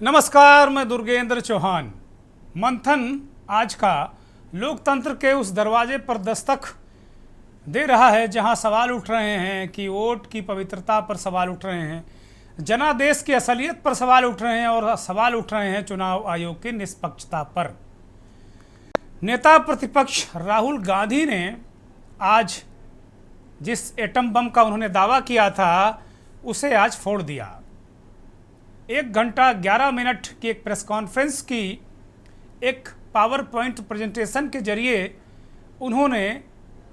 नमस्कार, मैं दुर्गेंद्र चौहान। मंथन आज का लोकतंत्र के उस दरवाजे पर दस्तक दे रहा है जहां सवाल उठ रहे हैं कि वोट की पवित्रता पर सवाल उठ रहे हैं, जनादेश की असलियत पर सवाल उठ रहे हैं और सवाल उठ रहे हैं चुनाव आयोग की निष्पक्षता पर। नेता प्रतिपक्ष राहुल गांधी ने आज जिस एटम बम का उन्होंने दावा किया था उसे आज फोड़ दिया। 1 घंटा 11 मिनट की एक प्रेस कॉन्फ्रेंस की एक पावर पॉइंट प्रेजेंटेशन के जरिए उन्होंने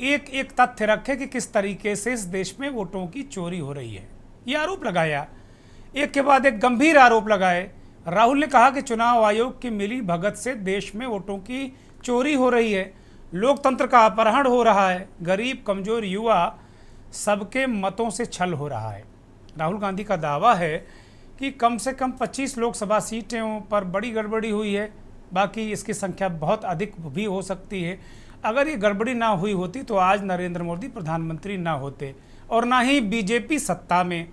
एक एक तथ्य रखे कि किस तरीके से इस देश में वोटों की चोरी हो रही है। ये आरोप लगाया, एक के बाद एक गंभीर आरोप लगाए। राहुल ने कहा कि चुनाव आयोग की मिली भगत से देश में वोटों की चोरी हो रही है, लोकतंत्र का अपहरण हो रहा है, गरीब कमजोर युवा सबके मतों से छल हो रहा है। राहुल गांधी का दावा है कि कम से कम 25 लोकसभा सीटों पर बड़ी गड़बड़ी हुई है, बाकी इसकी संख्या बहुत अधिक भी हो सकती है। अगर ये गड़बड़ी ना हुई होती तो आज नरेंद्र मोदी प्रधानमंत्री ना होते और ना ही बीजेपी सत्ता में।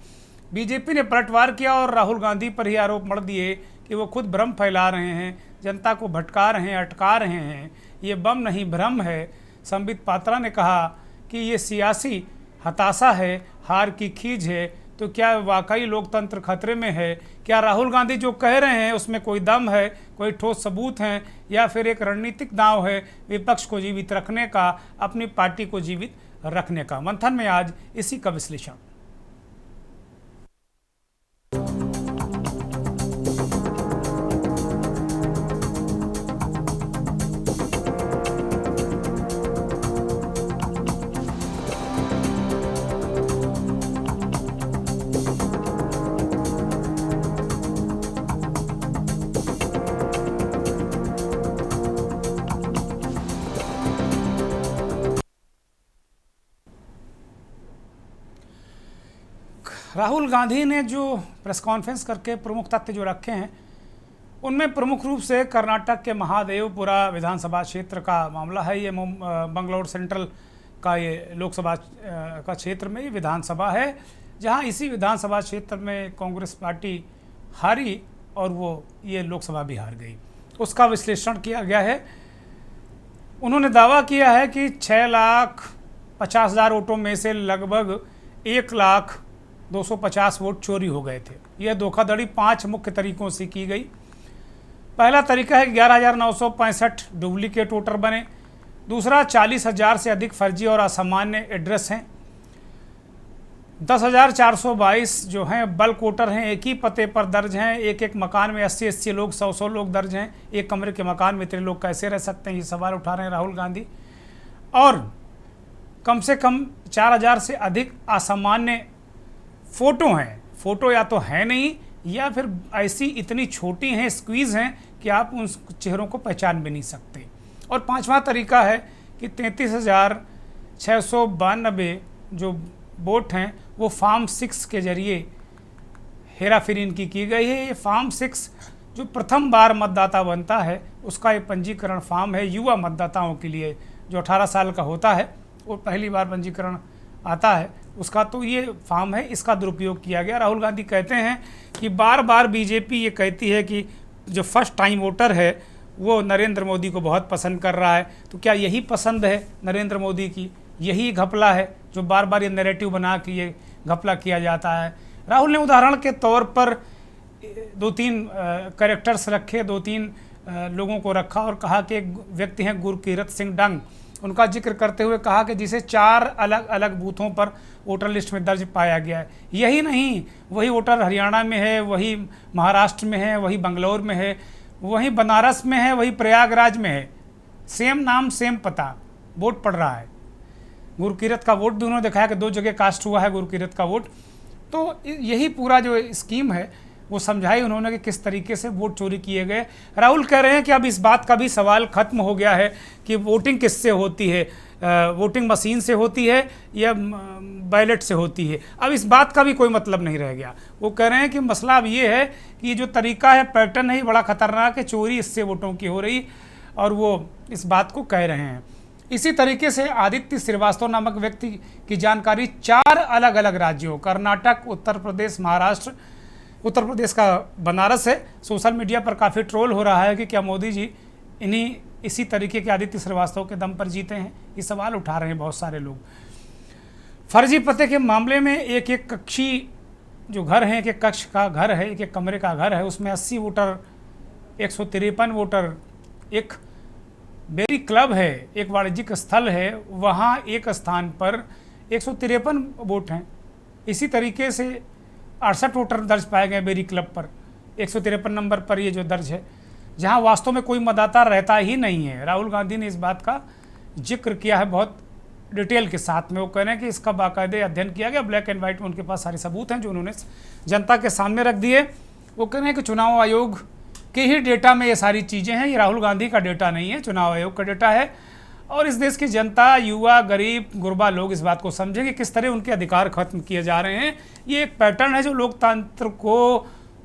बीजेपी ने पलटवार किया और राहुल गांधी पर ही आरोप मढ़ दिए कि वो खुद भ्रम फैला रहे हैं, जनता को भटका रहे हैं, अटका रहे हैं। ये बम नहीं भ्रम है। संबित पात्रा ने कहा कि ये सियासी हताशा है, हार की खींच है। तो क्या वाकई लोकतंत्र खतरे में है? क्या राहुल गांधी जो कह रहे हैं उसमें कोई दम है, कोई ठोस सबूत हैं, या फिर एक रणनीतिक दांव है विपक्ष को जीवित रखने का, अपनी पार्टी को जीवित रखने का? मंथन में आज इसी का विश्लेषण। राहुल गांधी ने जो प्रेस कॉन्फ्रेंस करके प्रमुख तथ्य जो रखे हैं उनमें प्रमुख रूप से कर्नाटक के महादेवपुरा विधानसभा क्षेत्र का मामला है। ये बंगलौर सेंट्रल का ये लोकसभा का क्षेत्र में ये विधानसभा है, जहां इसी विधानसभा क्षेत्र में कांग्रेस पार्टी हारी और वो ये लोकसभा भी हार गई। उसका विश्लेषण किया गया है। उन्होंने दावा किया है कि 6,50,000 वोटों में से लगभग 1,250,000 वोट चोरी हो गए थे। यह धोखाधड़ी 5 मुख्य तरीकों से की गई। पहला तरीका है 11,965 डुप्लीकेट वोटर बने। दूसरा, 40,000 से अधिक फर्जी और असामान्य एड्रेस हैं। 10,422 जो हैं बल्क वोटर हैं, एक ही पते पर दर्ज हैं। एक मकान में 80 लोग, 100 लोग दर्ज हैं। एक कमरे के मकान में इतने लोग कैसे रह सकते हैं, ये सवाल उठा रहे हैं राहुल गांधी। और कम से कम 4,000 से अधिक असामान्य फ़ोटो हैं। फ़ोटो या तो है नहीं या फिर ऐसी इतनी छोटी हैं, स्क्वीज़ हैं कि आप उन चेहरों को पहचान भी नहीं सकते। और 5वां तरीका है कि 33,692 जो वोट हैं वो फॉर्म 6 के जरिए हेराफेरी इनकी की गई है। ये फॉर्म 6 जो प्रथम बार मतदाता बनता है उसका ये पंजीकरण फॉर्म है युवा मतदाताओं के लिए, जो 18 साल का होता है और पहली बार पंजीकरण आता है उसका, तो ये फॉर्म है। इसका दुरुपयोग किया गया। राहुल गांधी कहते हैं कि बार बार बीजेपी ये कहती है कि जो फर्स्ट टाइम वोटर है वो नरेंद्र मोदी को बहुत पसंद कर रहा है। तो क्या यही पसंद है नरेंद्र मोदी की? यही घपला है जो बार बार ये नैरेटिव बना के ये घपला किया जाता है। राहुल ने उदाहरण के तौर पर 2-3 कैरेक्टर्स रखे, 2-3 लोगों को रखा और कहा कि एक व्यक्ति हैं गुरकीरत सिंह डंग। उनका जिक्र करते हुए कहा कि जिसे 4 अलग अलग बूथों पर वोटर लिस्ट में दर्ज पाया गया है। यही नहीं, वही वोटर हरियाणा में है, वही महाराष्ट्र में है, वही बंगलौर में है, वही बनारस में है, वही प्रयागराज में है। सेम नाम सेम पता, वोट पड़ रहा है। गुरकीरत का वोट भी उन्होंने दिखाया कि 2 जगह कास्ट हुआ है गुरकीरत का वोट। तो यही पूरा जो स्कीम है वो समझाई उन्होंने कि किस तरीके से वोट चोरी किए गए। राहुल कह रहे हैं कि अब इस बात का भी सवाल खत्म हो गया है कि वोटिंग किससे होती है, वोटिंग मशीन से होती है या बैलेट से होती है। अब इस बात का भी कोई मतलब नहीं रह गया। वो कह रहे हैं कि मसला अब ये है कि ये जो तरीका है, पैटर्न है, बड़ा खतरनाक है, चोरी इससे वोटों की हो रही, और वो इस बात को कह रहे हैं। इसी तरीके से आदित्य श्रीवास्तव नामक व्यक्ति की जानकारी 4 अलग अलग राज्यों कर्नाटक, उत्तर प्रदेश, महाराष्ट्र उत्तर प्रदेश का बनारस है। सोशल मीडिया पर काफ़ी ट्रोल हो रहा है कि क्या मोदी जी इसी तरीके के आदित्य श्रीवास्तव के दम पर जीते हैं। ये सवाल उठा रहे हैं बहुत सारे लोग। फर्जी पते के मामले में एक एक कक्षी जो घर है, एक एक कक्ष का घर है, एक एक कमरे का घर है, उसमें 80 वोटर, 153 वोटर, एक बेरी क्लब है, एक वाणिज्यिक स्थल है, वहाँ एक स्थान पर 153 वोट हैं। इसी तरीके से 68 वोटर दर्ज पाए गए बेरी क्लब पर, 153 नंबर पर ये जो दर्ज है, जहाँ वास्तव में कोई मतदाता रहता ही नहीं है। राहुल गांधी ने इस बात का जिक्र किया है बहुत डिटेल के साथ में। वो कह रहे हैं कि इसका बाकायदे अध्ययन किया गया, ब्लैक एंड वाइट में उनके पास सारे सबूत हैं जो उन्होंने जनता के सामने रख दिए। वो कह रहे हैं कि चुनाव आयोग के ही डेटा में ये सारी चीज़ें हैं, ये राहुल गांधी का डेटा नहीं है, चुनाव आयोग का डेटा है। और इस देश की जनता, युवा, गरीब, गुरबा लोग इस बात को समझेंगे किस तरह उनके अधिकार खत्म किए जा रहे हैं। ये एक पैटर्न है जो लोकतंत्र को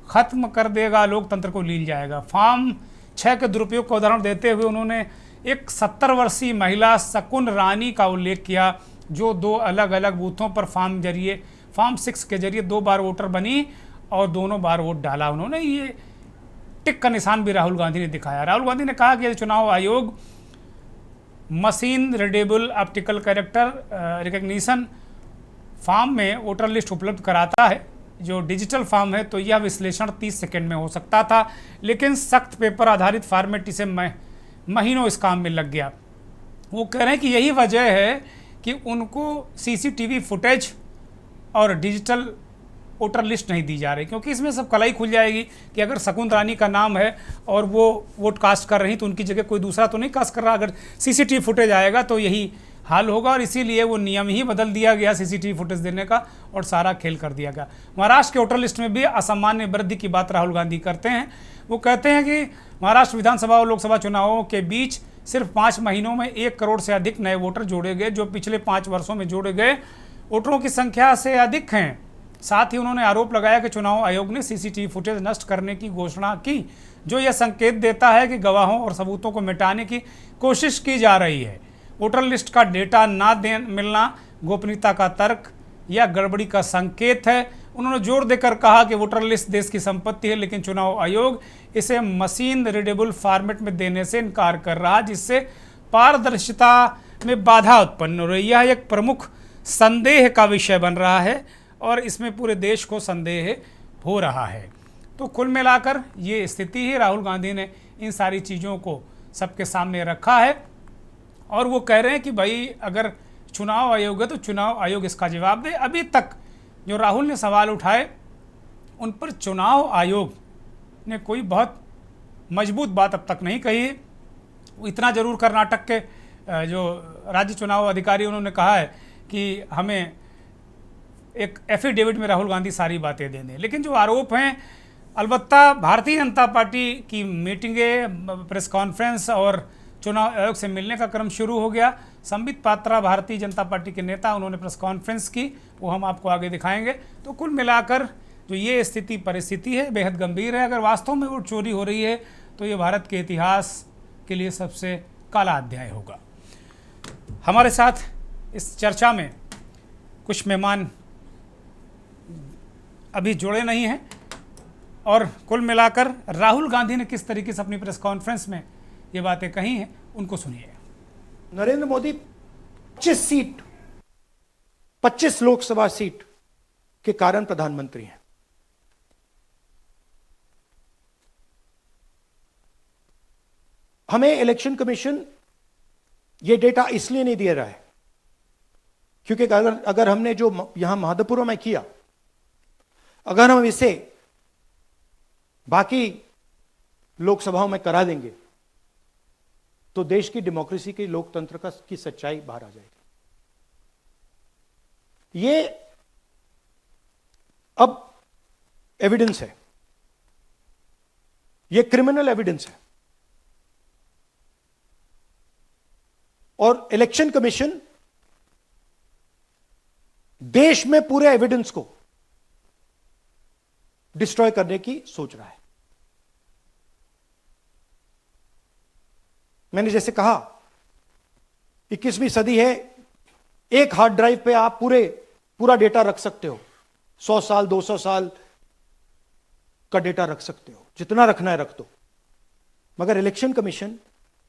खत्म कर देगा, लोकतंत्र को लील जाएगा। फॉर्म 6 के दुरुपयोग का उदाहरण देते हुए उन्होंने एक 70 वर्षीय महिला शकुन रानी का उल्लेख किया, जो 2 अलग अलग बूथों पर फॉर्म 6 के जरिए 2 बार वोटर बनी और दोनों बार वोट डाला उन्होंने। ये टिक का निशान भी राहुल गांधी ने दिखाया। राहुल गांधी ने कहा कि चुनाव आयोग machine readable optical character recognition form में वोटर लिस्ट उपलब्ध कराता है। जो डिजिटल फॉर्म है तो यह विश्लेषण 30 सेकंड में हो सकता था, लेकिन सख्त पेपर आधारित फॉर्मेट इसे महीनों इस काम में लग गया। वो कह रहे हैं कि यही वजह है कि उनको सीसीटीवी फुटेज और डिजिटल वोटर लिस्ट नहीं दी जा रही, क्योंकि इसमें सब कलाई खुल जाएगी कि अगर शकुन रानी का नाम है और वो वोट कास्ट कर रही तो उनकी जगह कोई दूसरा तो नहीं कास्ट कर रहा। अगर सीसीटीवी फुटेज आएगा तो यही हाल होगा, और इसीलिए वो नियम ही बदल दिया गया सीसीटीवी फुटेज देने का और सारा खेल कर दिया गया। महाराष्ट्र के वोटर लिस्ट में भी असामान्य वृद्धि की बात राहुल गांधी करते हैं। वो कहते हैं कि महाराष्ट्र विधानसभा और लोकसभा चुनावों के बीच सिर्फ 5 महीनों में 1 करोड़ से अधिक नए वोटर जोड़े गए, जो पिछले 5 वर्षों में जोड़े गए वोटरों की संख्या से अधिक हैं। साथ ही उन्होंने आरोप लगाया कि चुनाव आयोग ने सीसीटीवी फुटेज नष्ट करने की घोषणा की, जो यह संकेत देता है कि गवाहों और सबूतों को मिटाने की कोशिश की जा रही है। वोटर लिस्ट का डेटा ना मिलना गोपनीयता का तर्क या गड़बड़ी का संकेत है। उन्होंने जोर देकर कहा कि वोटर लिस्ट देश की संपत्ति है, लेकिन चुनाव आयोग इसे मशीन रीडेबल फॉर्मेट में देने से इनकार कर रहा है, जिससे पारदर्शिता में बाधा उत्पन्न हो रही है। यह एक प्रमुख संदेह का विषय बन रहा है और इसमें पूरे देश को संदेह हो रहा है। तो कुल मिलाकर ये स्थिति है। राहुल गांधी ने इन सारी चीज़ों को सबके सामने रखा है और वो कह रहे हैं कि भाई अगर चुनाव आयोग है तो चुनाव आयोग इसका जवाब दे। अभी तक जो राहुल ने सवाल उठाए उन पर चुनाव आयोग ने कोई बहुत मजबूत बात अब तक नहीं कही है। इतना ज़रूर कर्नाटक के जो राज्य चुनाव अधिकारी उन्होंने कहा है कि हमें एक एफिडेविट में राहुल गांधी सारी बातें दे दें, लेकिन जो आरोप हैं अलबत्ता भारतीय जनता पार्टी की मीटिंगें, प्रेस कॉन्फ्रेंस और चुनाव आयोग से मिलने का क्रम शुरू हो गया। संबित पात्रा भारतीय जनता पार्टी के नेता, उन्होंने प्रेस कॉन्फ्रेंस की, वो हम आपको आगे दिखाएंगे। तो कुल मिलाकर जो ये परिस्थिति है बेहद गंभीर है। अगर वास्तव में वोट चोरी हो रही है तो ये भारत के इतिहास के लिए सबसे काला अध्याय होगा। हमारे साथ इस चर्चा में कुछ मेहमान अभी जुड़े नहीं हैं और कुल मिलाकर राहुल गांधी ने किस तरीके से अपनी प्रेस कॉन्फ्रेंस में ये बातें कही हैं उनको सुनिए। नरेंद्र मोदी 25 लोकसभा सीट के कारण प्रधानमंत्री हैं। हमें इलेक्शन कमीशन ये डेटा इसलिए नहीं दे रहा है क्योंकि अगर हमने जो यहां माधोपुर में किया, अगर हम इसे बाकी लोकसभाओं में करा देंगे तो देश की डेमोक्रेसी की लोकतंत्र की सच्चाई बाहर आ जाएगी। ये अब एविडेंस है, ये क्रिमिनल एविडेंस है और इलेक्शन कमीशन देश में पूरे एविडेंस को डिस्ट्रॉय करने की सोच रहा है। मैंने जैसे कहा 21वीं सदी है, एक हार्ड ड्राइव पे आप पूरा डेटा रख सकते हो, 100 साल 200 साल का डेटा रख सकते हो, जितना रखना है रख दो। मगर इलेक्शन कमीशन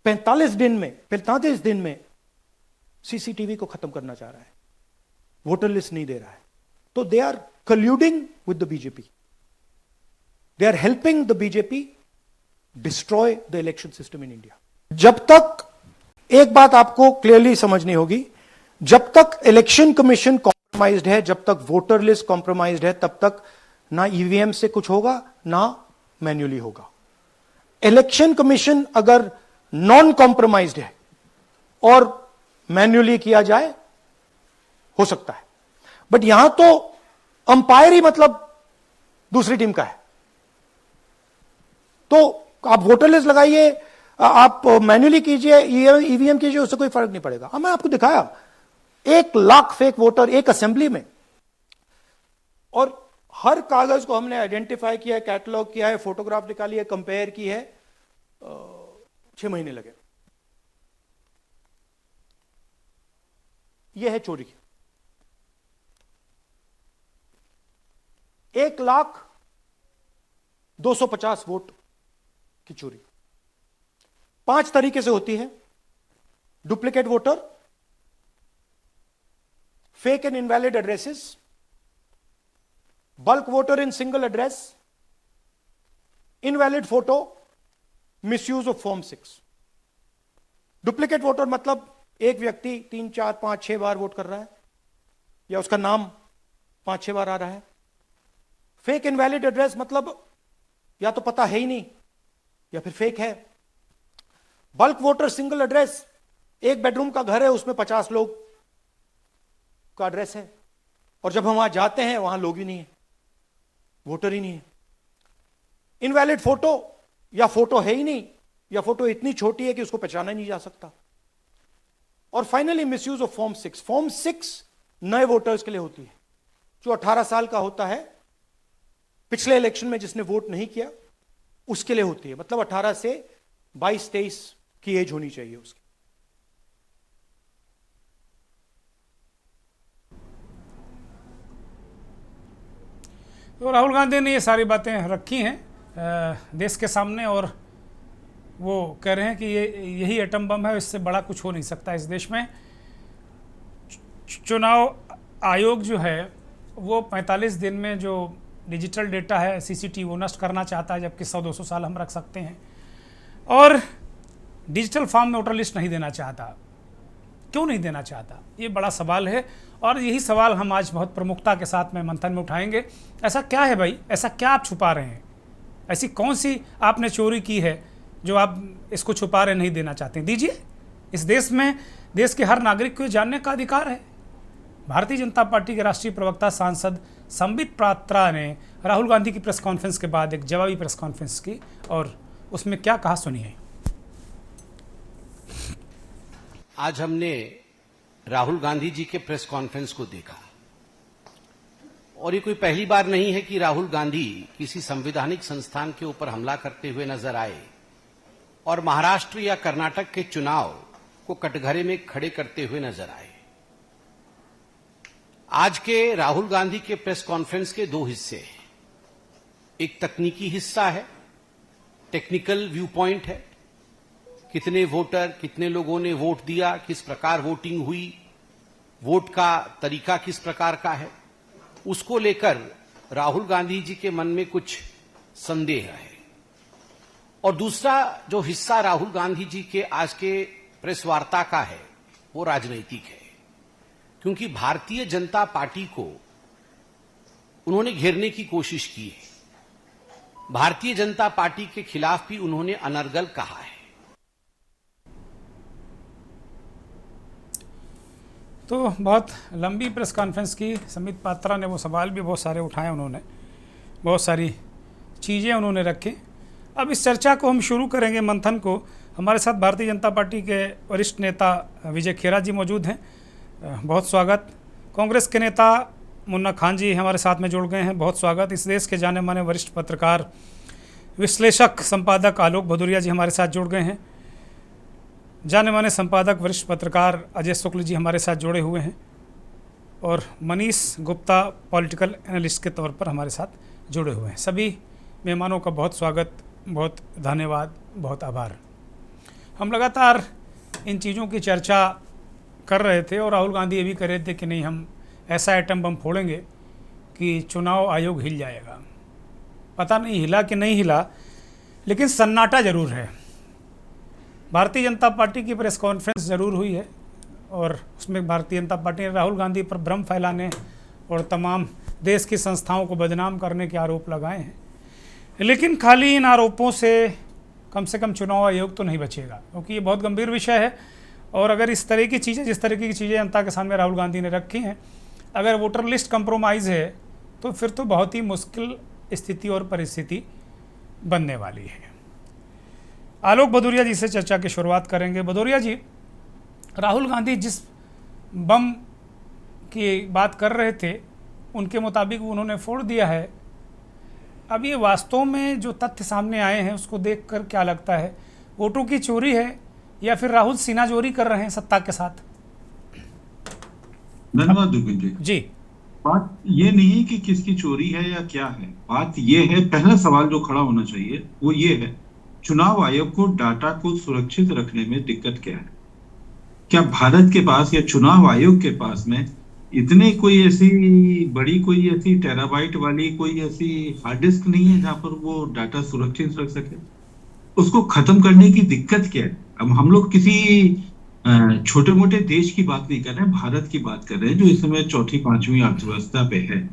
45 दिन में सीसीटीवी को खत्म करना चाह रहा है, वोटर लिस्ट नहीं दे रहा है। तो they are colluding with the BJP, they are helping the BJP destroy the election system in India. जब तक, एक बात आपको क्लियरली समझनी होगी, जब तक इलेक्शन कमीशन कॉम्प्रोमाइज्ड है, जब तक वोटर लिस्ट कॉम्प्रोमाइज्ड है, तब तक ना ईवीएम से कुछ होगा ना मैन्युअली होगा। इलेक्शन कमीशन अगर नॉन कॉम्प्रोमाइज्ड है और मैन्युअली किया जाए, हो सकता है, बट यहां तो अंपायर ही मतलब दूसरी टीम का है। तो आप वोटर लिस्ट लगाइए, आप मैन्युअली कीजिए, ईवीएम कीजिए, उससे कोई फर्क नहीं पड़ेगा। अब मैं आपको दिखाया 1 लाख फेक वोटर एक असेंबली में, और हर कागज को हमने आइडेंटिफाई किया है, कैटलॉग किया है, फोटोग्राफ निकाली है, कंपेयर की है, 6 महीने लगे। यह है चोरी। 1,250,000 वोट की चोरी 5 तरीके से होती है। Duplicate voter, fake and invalid addresses, bulk voter in single address, invalid photo, misuse of form 6। Duplicate voter मतलब एक व्यक्ति 3, 4, 5, 6 बार वोट कर रहा है, या उसका नाम 5-6 बार आ रहा है। फेक इनवैलिड एड्रेस मतलब या तो पता है ही नहीं या फिर फेक है। बल्क वोटर सिंगल एड्रेस, एक बेडरूम का घर है, उसमें 50 लोग का एड्रेस है, और जब हम वहां जाते हैं वहां लोग ही नहीं है, वोटर ही नहीं है। इनवैलिड फोटो, या फोटो है ही नहीं, या फोटो इतनी छोटी है कि उसको पहचाना नहीं जा सकता। और finally misuse of form 6। Form 6 नए वोटर्स के लिए होती है, जो 18 साल का होता है, पिछले इलेक्शन में जिसने वोट नहीं किया उसके लिए होती है। मतलब 18 से 22-23 की एज होनी चाहिए उसकी। तो राहुल गांधी ने ये सारी बातें रखी हैं देश के सामने, और वो कह रहे हैं कि यही एटम बम है, इससे बड़ा कुछ हो नहीं सकता इस देश में। चुनाव आयोग जो है वो 45 दिन में जो डिजिटल डेटा है सीसीटीवी वो नष्ट करना चाहता है, जबकि 100-200 साल हम रख सकते हैं। और डिजिटल फॉर्म में वोटर लिस्ट नहीं देना चाहता। क्यों नहीं देना चाहता, ये बड़ा सवाल है, और यही सवाल हम आज बहुत प्रमुखता के साथ में मंथन में उठाएंगे। ऐसा क्या है भाई, ऐसा क्या आप छुपा रहे हैं? ऐसी कौन सी आपने चोरी की है जो आप इसको छुपा रहे नहीं देना चाहते? दीजिए। इस देश में देश के हर नागरिक को जानने का अधिकार है। भारतीय जनता पार्टी के राष्ट्रीय प्रवक्ता सांसद संबित पात्रा ने राहुल गांधी की प्रेस कॉन्फ्रेंस के बाद एक जवाबी प्रेस कॉन्फ्रेंस की, और उसमें क्या कहा सुनिए। आज हमने राहुल गांधी जी के प्रेस कॉन्फ्रेंस को देखा, और ये कोई पहली बार नहीं है कि राहुल गांधी किसी संवैधानिक संस्थान के ऊपर हमला करते हुए नजर आए और महाराष्ट्र या कर्नाटक के चुनाव को कटघरे में खड़े करते हुए नजर आए। आज के राहुल गांधी के प्रेस कॉन्फ्रेंस के 2 हिस्से हैं। एक तकनीकी हिस्सा है, टेक्निकल व्यू पॉइंट है, कितने वोटर, कितने लोगों ने वोट दिया, किस प्रकार वोटिंग हुई, वोट का तरीका किस प्रकार का है, उसको लेकर राहुल गांधी जी के मन में कुछ संदेह है। और दूसरा जो हिस्सा राहुल गांधी जी के आज के प्रेस वार्ता का है वो राजनीतिक है, क्योंकि भारतीय जनता पार्टी को उन्होंने घेरने की कोशिश की है। भारतीय जनता पार्टी के खिलाफ भी उन्होंने अनर्गल कहा है। तो बहुत लंबी प्रेस कॉन्फ्रेंस की संबित पात्रा ने, वो सवाल भी बहुत सारे उठाए उन्होंने, बहुत सारी चीज़ें उन्होंने रखी। अब इस चर्चा को हम शुरू करेंगे, मंथन को। हमारे साथ भारतीय जनता पार्टी के वरिष्ठ नेता विजय खेरा जी मौजूद हैं, बहुत स्वागत। कांग्रेस के नेता मुन्ना खान जी हमारे साथ में जुड़ गए हैं, बहुत स्वागत। इस देश के जाने माने वरिष्ठ पत्रकार, विश्लेषक, संपादक आलोक भदौरिया जी हमारे साथ जुड़ गए हैं। जाने माने संपादक, वरिष्ठ पत्रकार अजय शुक्ल जी हमारे साथ जुड़े हुए हैं, और मनीष गुप्ता पॉलिटिकल एनालिस्ट के तौर पर हमारे साथ जुड़े हुए हैं। सभी मेहमानों का बहुत स्वागत, बहुत धन्यवाद, बहुत आभार। हम लगातार इन चीज़ों की चर्चा कर रहे थे और राहुल गांधी ये भी कह रहे थे कि नहीं, हम ऐसा एटम बम फोड़ेंगे कि चुनाव आयोग हिल जाएगा। पता नहीं हिला कि नहीं हिला, लेकिन सन्नाटा ज़रूर है। भारतीय जनता पार्टी की प्रेस कॉन्फ्रेंस ज़रूर हुई है और उसमें भारतीय जनता पार्टी ने राहुल गांधी पर भ्रम फैलाने और तमाम देश की संस्थाओं को बदनाम करने के आरोप लगाए हैं। लेकिन खाली इन आरोपों से कम चुनाव आयोग तो नहीं बचेगा, क्योंकि ये बहुत गंभीर विषय है। और अगर इस तरह की चीज़ें, जिस तरह की चीज़ें जनता के सामने राहुल गांधी ने रखी हैं, अगर वोटर लिस्ट कंप्रोमाइज़ है तो फिर तो बहुत ही मुश्किल स्थिति और परिस्थिति बनने वाली है। आलोक भदौरिया जी से चर्चा की शुरुआत करेंगे। भदौरिया जी, राहुल गांधी जिस बम की बात कर रहे थे उनके मुताबिक उन्होंने फोड़ दिया है। अब ये वास्तव में जो तथ्य सामने आए हैं उसको देखकर क्या लगता है, वोटों की चोरी है या फिर राहुल सीना चोरी कर रहे हैं सत्ता के साथ? धन्यवाद दुर्गेश जी। बात ये नहीं कि किसकी चोरी है या क्या है, बात ये है, पहला सवाल जो खड़ा होना चाहिए वो ये है, चुनाव आयोग को डाटा को सुरक्षित रखने में दिक्कत क्या है? क्या भारत के पास या चुनाव आयोग के पास में इतने कोई ऐसी बड़ी, कोई ऐसी टेराबाइट वाली कोई ऐसी हार्ड डिस्क नहीं है जहां पर वो डाटा सुरक्षित रख सके? उसको खत्म करने की दिक्कत क्या है? अब हम लोग किसी छोटे मोटे देश की बात नहीं कर रहे हैं, भारत की बात कर रहे हैं जो इस समय चौथी पांचवी अर्थव्यवस्था पे है।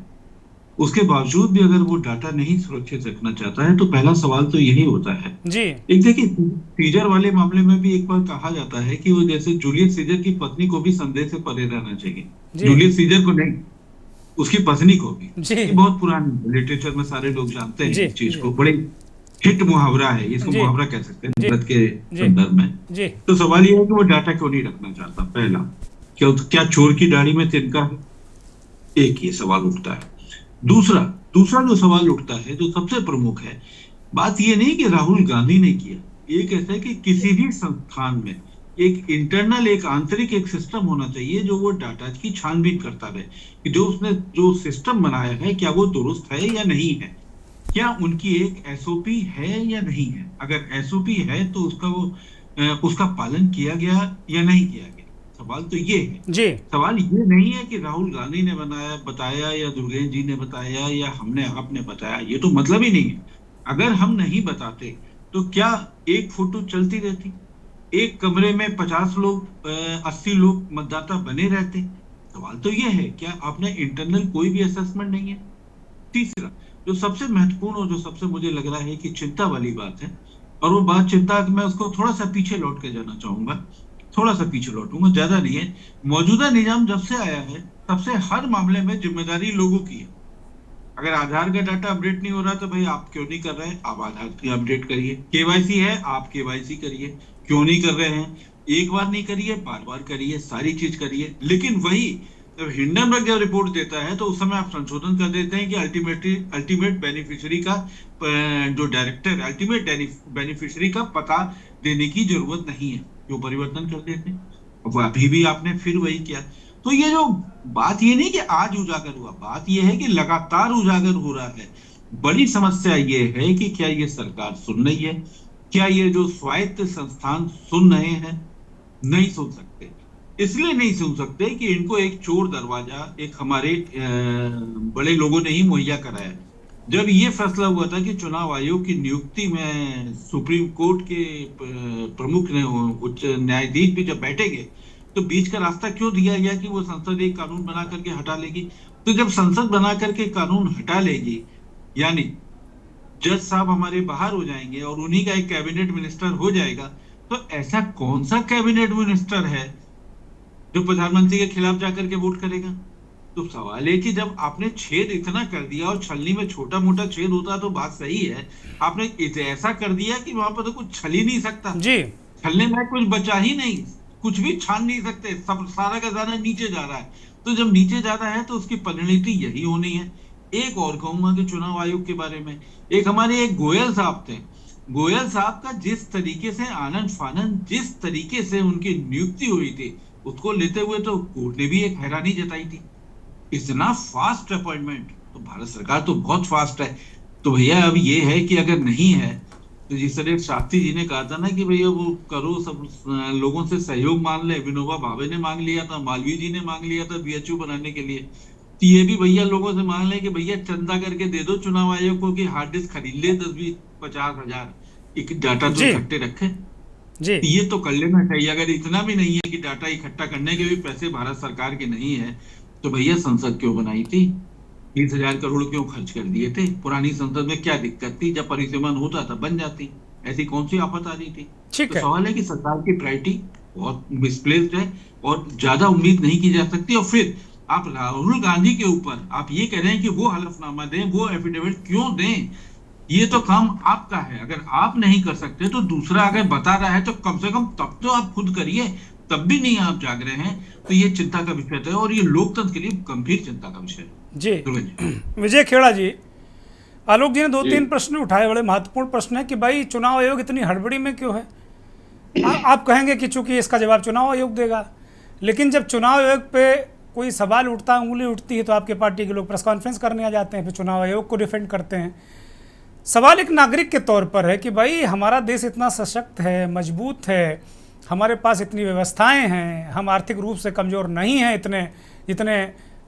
उसके बावजूद भी अगर वो डाटा नहीं सुरक्षित रखना चाहता है तो पहला सवाल तो यही होता है जी। एक देखिए, सीजर वाले मामले में भी एक बार कहा जाता है कि वो जैसे जूलियस सीजर की पत्नी को भी संदेह से परे रहना चाहिए, जूलियस सीजर को नहीं, उसकी पत्नी को भी। ये बहुत पुरानी लिटरेचर में सारे लोग जानते हैं इस चीज को, बड़े हिट मुहावरा है, इसको मुहावरा कह सकते हैं भारत के संदर्भ में। तो सवाल ये है कि वो डाटा क्यों नहीं रखना चाहता? पहला, क्या चोर की दाढ़ी में तिनका है? एक ये सवाल उठता है। दूसरा जो सवाल उठता है, जो सबसे प्रमुख है, बात ये नहीं कि राहुल गांधी ने किया, ये कहता है कि किसी भी संस्थान में एक इंटरनल, एक आंतरिक एक सिस्टम होना चाहिए जो वो डाटा की छानबीन करता रहे कि जो उसने जो सिस्टम बनाया है क्या वो दुरुस्त है या नहीं है, क्या उनकी एक एसओपी है या नहीं है। अगर एसओपी है तो उसका पालन किया गया या नहीं किया गया। सवाल तो ये है जी। सवाल ये नहीं है कि राहुल गांधी ने बताया या दुर्गेश जी ने बताया या आपने बताया, ये तो मतलब ही नहीं है। अगर हम नहीं बताते तो क्या एक फोटो चलती रहती, एक कमरे में 50 लोग 80 लोग मतदाता बने रहते? सवाल तो ये है, क्या आपने इंटरनल कोई भी असेसमेंट नहीं है? तीसरा, जो सबसे महत्वपूर्ण और जो सबसे मुझे लग रहा है कि चिंता वाली बात है, और वो बात चिंता, मैं उसको थोड़ा सा पीछे लौट के जाना चाहूंगा, थोड़ा सा पीछे लौटूंगा, ज्यादा नहीं है। मौजूदा निजाम जब से आया है तब से हर मामले में जिम्मेदारी लोगों की है। अगर आधार का डाटा अपडेट नहीं हो रहा तो भाई आप क्यों नहीं कर रहे हैं? आप आधार की अपडेट करिए। केवाईसी है, आप केवाईसी करिए। क्यों नहीं कर रहे हैं? एक बार नहीं करिए, बार बार करिए, सारी चीज करिए। लेकिन वही जब हिंडनबर्ग जब रिपोर्ट देता है तो उस समय आप संशोधन कर देते हैं कि अल्टीमेट बेनिफिशियरी का जो डायरेक्टर, अल्टीमेट बेनिफिशियरी का पता देने की जरूरत नहीं है, जो परिवर्तन कर देते हैं। अब अभी भी आपने फिर वही किया। तो ये जो बात ये नहीं कि आज उजागर हुआ, बात ये है कि लगातार उजागर हो रहा है। बड़ी समस्या ये है कि क्या ये सरकार सुन रही है? क्या ये जो स्वायत्त संस्थान सुन रहे हैं? नहीं सुन सकते। इसलिए नहीं सुन सकते कि इनको एक चोर दरवाजा एक हमारे बड़े लोगों ने ही मुहैया कराया। जब ये फैसला हुआ था कि चुनाव आयोग की नियुक्ति में सुप्रीम कोर्ट के प्रमुख ने, उच्च न्यायाधीश भी जब बैठेंगे, तो बीच का रास्ता क्यों दिया गया कि वो संसद एक कानून बना करके हटा लेगी? तो जब संसद बना करके कानून हटा लेगी, यानी जज साहब हमारे बाहर हो जाएंगे और उन्हीं का एक कैबिनेट मिनिस्टर हो जाएगा, तो ऐसा कौन सा कैबिनेट मिनिस्टर है जो प्रधानमंत्री के खिलाफ जाकर के वोट करेगा? तो सवाल है कि जब आपने छेद इतना कर दिया, और छलनी में छोटा मोटा छेद होता तो बात सही है, आपने ऐसा कर दिया कि वहां पर तो कुछ छल ही नहीं सकता जी, छलने में कुछ बचा ही नहीं, कुछ भी छान नहीं सकते, सब सारा का सारा नीचे जा रहा है। तो जब नीचे जा रहा है तो उसकी परिणति यही होनी है। एक और कहूंगा कि चुनाव आयोग के बारे में, एक हमारे एक गोयल साहब थे, गोयल साहब का जिस तरीके से आनंद फानंद, जिस तरीके से उनकी नियुक्ति हुई थी, उसको लेते हुए तो कोर्ट ने भी एक हैरानी जताई थी। इतना फास्ट अपॉइंटमेंट, तो भारत सरकार तो बहुत फास्ट है। तो भैया अब ये है कि अगर नहीं है तो जिस तरह शास्त्री जी ने कहा था ना कि भैया वो करो, सब लोगों से सहयोग मांग ले। विनोबा भावे ने मांग लिया था, मालवीय जी ने मांग लिया था बीएचयू बनाने के लिए। तो ये भी भैया लोगों से मांग ले कि भैया चंदा करके दे दो चुनाव आयोग को कि हार्ड डिस्क खरीद ले 10-20-50 हजार, एक डाटा तो इकट्ठे रखे। जी तो ये तो कर लेना चाहिए। अगर इतना भी नहीं है कि डाटा इकट्ठा करने के भी पैसे भारत सरकार के नहीं है, तो भैया संसद क्यों बनाई थी? 20,000 करोड़ क्यों खर्च कर दिए थे? पुरानी संसद में क्या दिक्कत थी? जब परिसीमन होता था बन जाती, ऐसी कौन सी आफत आ रही थी? ठीक तो है। सवाल है कि सरकार की प्रायोरिटी बहुत मिसप्लेस्ड है और ज्यादा उम्मीद नहीं की जा सकती। और फिर आप राहुल गांधी के ऊपर आप ये कह रहे हैं कि वो हलफनामा दें, वो एफिडेविट क्यों दें? ये तो काम आपका है। अगर आप नहीं कर सकते तो दूसरा अगर बता रहा है तो कम से कम तब तो आप खुद करिए। तब भी नहीं आप जाग रहे हैं, तो ये चिंता का विषय है और ये लोकतंत्र के लिए गंभीर चिंता का विषय है। जी विजय खेड़ा जी, आलोक जी ने 2-3 प्रश्न उठाए, बड़े महत्वपूर्ण प्रश्न है कि भाई चुनाव आयोग इतनी हड़बड़ी में क्यों है। आप कहेंगे कि चूंकि इसका जवाब चुनाव आयोग देगा, लेकिन जब चुनाव आयोग पे कोई सवाल उठता है, उंगली उठती है, तो आपके पार्टी के लोग प्रेस कॉन्फ्रेंस करने आ जाते हैं, फिर चुनाव आयोग को डिफेंड करते हैं। सवाल एक नागरिक के तौर पर है कि भाई हमारा देश इतना सशक्त है, मजबूत है, हमारे पास इतनी व्यवस्थाएं हैं, हम आर्थिक रूप से कमज़ोर नहीं हैं इतने जितने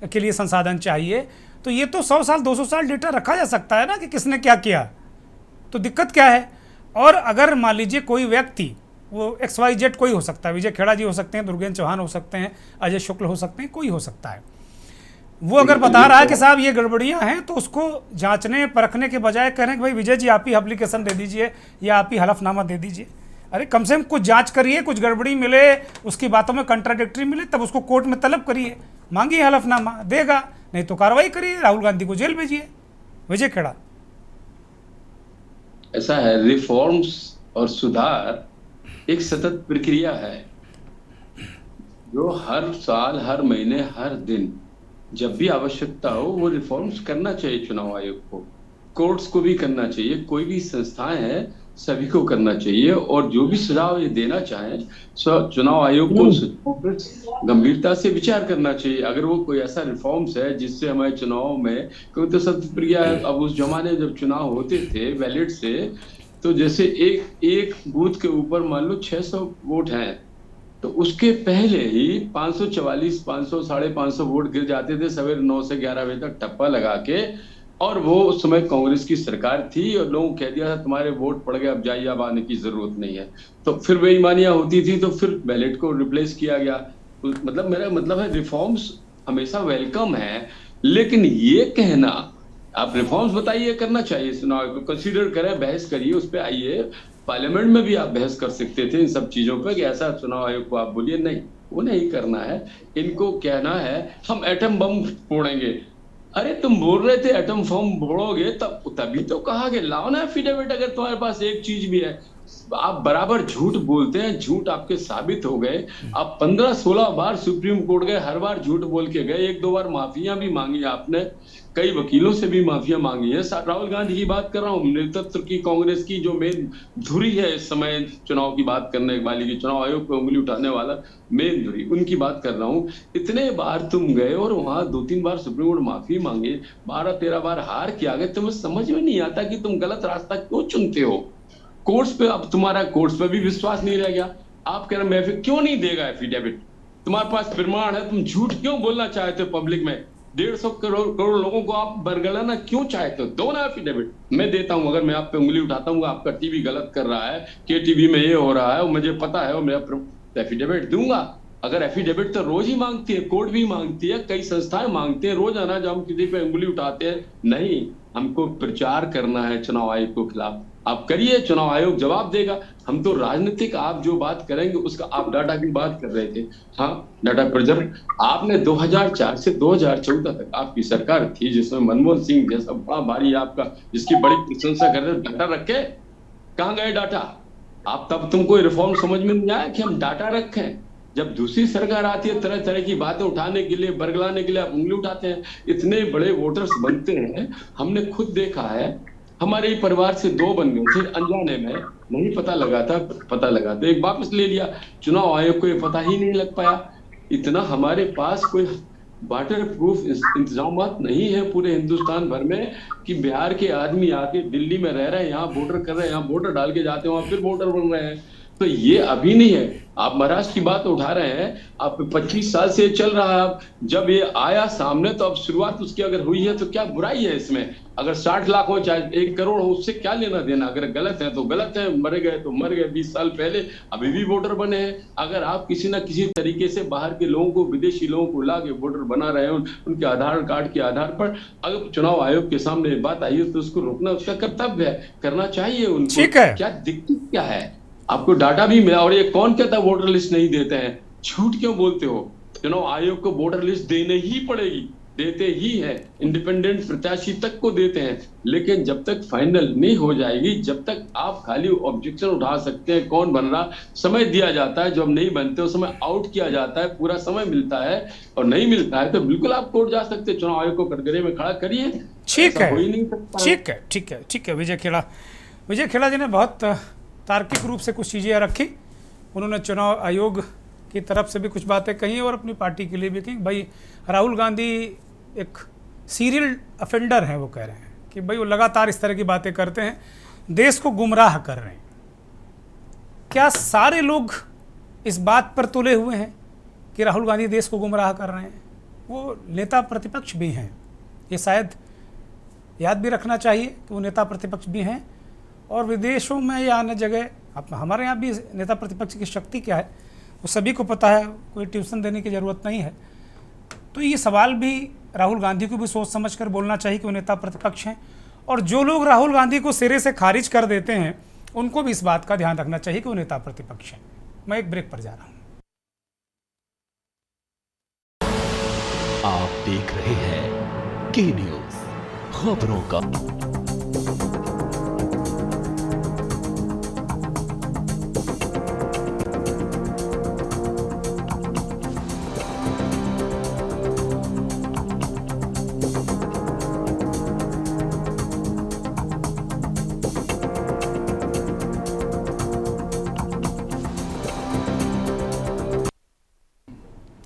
के लिए संसाधन चाहिए, तो ये तो 100 साल 200 साल डेटा रखा जा सकता है ना कि किसने क्या किया, तो दिक्कत क्या है। और अगर मान लीजिए कोई व्यक्ति, वो XYZ कोई हो सकता है, विजय खेड़ा जी हो सकते हैं, दुर्गेन्द्र चौहान हो सकते हैं, अजय शुक्ल हो सकते हैं, कोई हो सकता है, वो अगर बता रहा है कि साहब ये गड़बड़ियां हैं, तो उसको जांचने परखने के बजाय कह रहे हैं कि भाई विजय जी आप ही एप्लीकेशन दे दीजिए या आप ही हलफनामा दे दीजिए। अरे कम से कम कुछ जांच करिए, कुछ गड़बड़ी मिले, उसकी बातों में कंट्राडिक्टरी मिले, तब उसको कोर्ट में तलब करिए, मांगिए हलफनामा, देगा, नहीं तो कार्रवाई करिए, राहुल गांधी को जेल भेजिए। विजय खेड़ा, ऐसा है, रिफॉर्म्स और सुधार एक सतत प्रक्रिया है जो हर साल, हर महीने, हर दिन जब भी आवश्यकता हो वो रिफॉर्म्स करना चाहिए। चुनाव आयोग को, कोर्ट्स को भी करना चाहिए, कोई भी संस्थाएं हैं सभी को करना चाहिए। और जो भी सुझाव ये देना चाहें, चुनाव आयोग को गंभीरता से विचार करना चाहिए। अगर वो कोई ऐसा रिफॉर्म्स है जिससे हमारे चुनाव में, क्योंकि तो सतत प्रक्रिया, अब उस जमाने जब चुनाव होते थे बैलेट से, तो जैसे एक बूथ के ऊपर मान लो 600 वोट हैं, तो उसके पहले ही 544, 500, 550 वोट गिर जाते थे सवेरे 9 से 11 बजे तक टप्पा लगा के। और वो उस समय कांग्रेस की सरकार थी और लोगों को कह दिया था तुम्हारे वोट पड़ गए, अब जाइए, अब आने की जरूरत नहीं है। तो फिर बेईमानियां होती थी, तो फिर बैलेट को रिप्लेस किया गया। मतलब मेरा मतलब है रिफॉर्म्स हमेशा वेलकम है, लेकिन ये कहना, आप रिफॉर्म्स बताइए, करना चाहिए, चुनाव को कंसीडर करें, बहस करिए, उस पर आइए। पार्लियामेंट में भी आप बहस कर सकते थे इन सब चीजों पर कि ऐसा चुनाव आयोग को आप बोलिए, नहीं, वो नहीं करना है। इनको कहना है हम एटम बम फोड़ेंगे। अरे तुम बोल रहे थे एटम बम फोड़ोगे, तभी तो कहा कि लाओ ना एफिडेविट, अगर तुम्हारे पास एक चीज भी है। आप बराबर झूठ बोलते हैं, झूठ आपके साबित हो गए। आप 15-16 बार सुप्रीम कोर्ट गए, हर बार झूठ बोल के गए। 1-2 बार माफिया भी मांगी आपने, कई वकीलों से भी माफिया मांगी है। राहुल गांधी की बात कर रहा हूँ, नेतृत्व की कांग्रेस की जो मेन धुरी है इस समय चुनाव की बात करने वाली, की चुनाव आयोग पर उंगली उठाने वाला मेन धुरी, उनकी बात कर रहा हूँ। इतने बार तुम गए और वहां 2-3 बार सुप्रीम कोर्ट माफी मांगे, 12-13 बार हार के आ गए। तुम्हें समझ में नहीं आता कि तुम गलत रास्ता क्यों चुनते हो। कोर्ट्स पे, अब तुम्हारा कोर्ट्स पे भी विश्वास नहीं रह गया। आप कह रहे मैं क्यों नहीं देगा एफिडेविट, तुम्हारे पास प्रमाण है, तुम झूठ क्यों बोलना चाहते हो पब्लिक में। 150 करोड़ लोगों को आप बरगलाना क्यों चाहते हो। दो ना एफिडेविट, मैं देता हूं। अगर मैं आप पे उंगली उठाता हूँ, आपका टीवी गलत कर रहा है, के टीवी में ये हो रहा है, मुझे पता है, और मेरा एफिडेविट दूंगा। अगर एफिडेविट तो रोज ही मांगती है, कोर्ट भी मांगती है, कई संस्थाएं मांगती है रोज आना, जब हम किसी पे उंगली उठाते हैं। नहीं, हमको प्रचार करना है चुनाव आयोग के खिलाफ। आप करिए, चुनाव आयोग जवाब देगा। हम तो राजनीतिक, आप जो बात करेंगे उसका, आप डाटा की बात कर रहे थे, हाँ, डाटा प्रिजर्व आपने 2004 से 2014 तक आपकी सरकार थी जिसमें मनमोहन सिंह जैसा बड़ा भारी आपका, जिसकी बड़ी प्रशंसा कर रहे, डाटा रखे, कहाँ गए डाटा। आप तब तुमको रिफॉर्म समझ में नहीं आया कि हम डाटा रखें। जब दूसरी सरकार आती है तरह तरह की बातें उठाने के लिए, बरगलाने के लिए आप उंगली उठाते हैं। इतने बड़े वोटर्स बनते हैं, हमने खुद देखा है। हमारे ही परिवार से 2 बन गए थे अनजाने में, नहीं पता लगा था, पता लगा तो एक वापस ले लिया। चुनाव आयोग को ये पता ही नहीं लग पाया। इतना हमारे पास कोई वाटर प्रूफ इंतजाम नहीं है पूरे हिंदुस्तान भर में कि बिहार के आदमी आके दिल्ली में रह रहे हैं, यहाँ वोटर कर रहे हैं, यहाँ वोटर डाल के जाते हैं, वहां फिर वोटर बन रहे हैं। तो ये अभी नहीं है। आप महाराष्ट्र की बात उठा रहे हैं, आप 25 साल से चल रहा है। जब ये आया सामने तो अब शुरुआत उसकी अगर हुई है तो क्या बुराई है इसमें? अगर 60 लाख हो चाहे 1 करोड़ हो, उससे क्या लेना देना? अगर गलत है तो गलत है, मरे गए तो मर गए 20 साल पहले, अभी भी वोटर बने हैं। अगर आप किसी ना किसी तरीके से बाहर के लोगों को, विदेशी लोगों को ला के वोटर बना रहे हैं उनके आधार कार्ड के आधार पर, अगर चुनाव आयोग के सामने बात आई है तो उसको रोकना उसका कर्तव्य है, करना चाहिए उनको। ठीक है, क्या दिक्कत क्या है? आपको डाटा भी मिला। और ये कौन कहता है वोटर लिस्ट नहीं देते हैं? झूठ क्यों बोलते हो? चुनाव आयोग को वोटर लिस्ट देने ही पड़ेगी, देते ही है, इंडिपेंडेंट प्रत्याशी तक को देते हैं। लेकिन जब तक फाइनल नहीं हो जाएगी, जब तक आप खाली ऑब्जेक्शन उठा सकते हैं कौन बन रहा, समय दिया जाता है, जब नहीं बनते उस समय आउट किया जाता है, पूरा समय मिलता है और नहीं मिलता है तो बिल्कुल आप कोर्ट जा सकते हैं। चुनाव आयोग को कटघरे में खड़ा करिए। ठीक है, हो ही नहीं सकता। ठीक है, ठीक है, ठीक है। विजय खेड़ा जी ने बहुत तार्किक रूप से कुछ चीज़ें रखी। उन्होंने चुनाव आयोग की तरफ से भी कुछ बातें कही और अपनी पार्टी के लिए भी कही। भाई राहुल गांधी एक सीरियल अफेंडर हैं, वो कह रहे हैं कि भाई वो लगातार इस तरह की बातें करते हैं, देश को गुमराह कर रहे हैं। क्या सारे लोग इस बात पर तुले हुए हैं कि राहुल गांधी देश को गुमराह कर रहे हैं? वो नेता प्रतिपक्ष भी हैं, ये शायद याद भी रखना चाहिए कि वो नेता प्रतिपक्ष भी हैं। और विदेशों में या अन्य जगह, अब हमारे यहाँ भी नेता प्रतिपक्ष की शक्ति क्या है वो सभी को पता है, कोई ट्यूशन देने की ज़रूरत नहीं है। तो ये सवाल भी राहुल गांधी को भी सोच समझ कर बोलना चाहिए कि वो नेता प्रतिपक्ष हैं। और जो लोग राहुल गांधी को सिरे से खारिज कर देते हैं उनको भी इस बात का ध्यान रखना चाहिए कि वो नेता प्रतिपक्ष हैं। मैं एक ब्रेक पर जा रहा हूँ। आप देख रहे हैं के न्यूज़, खबरों का।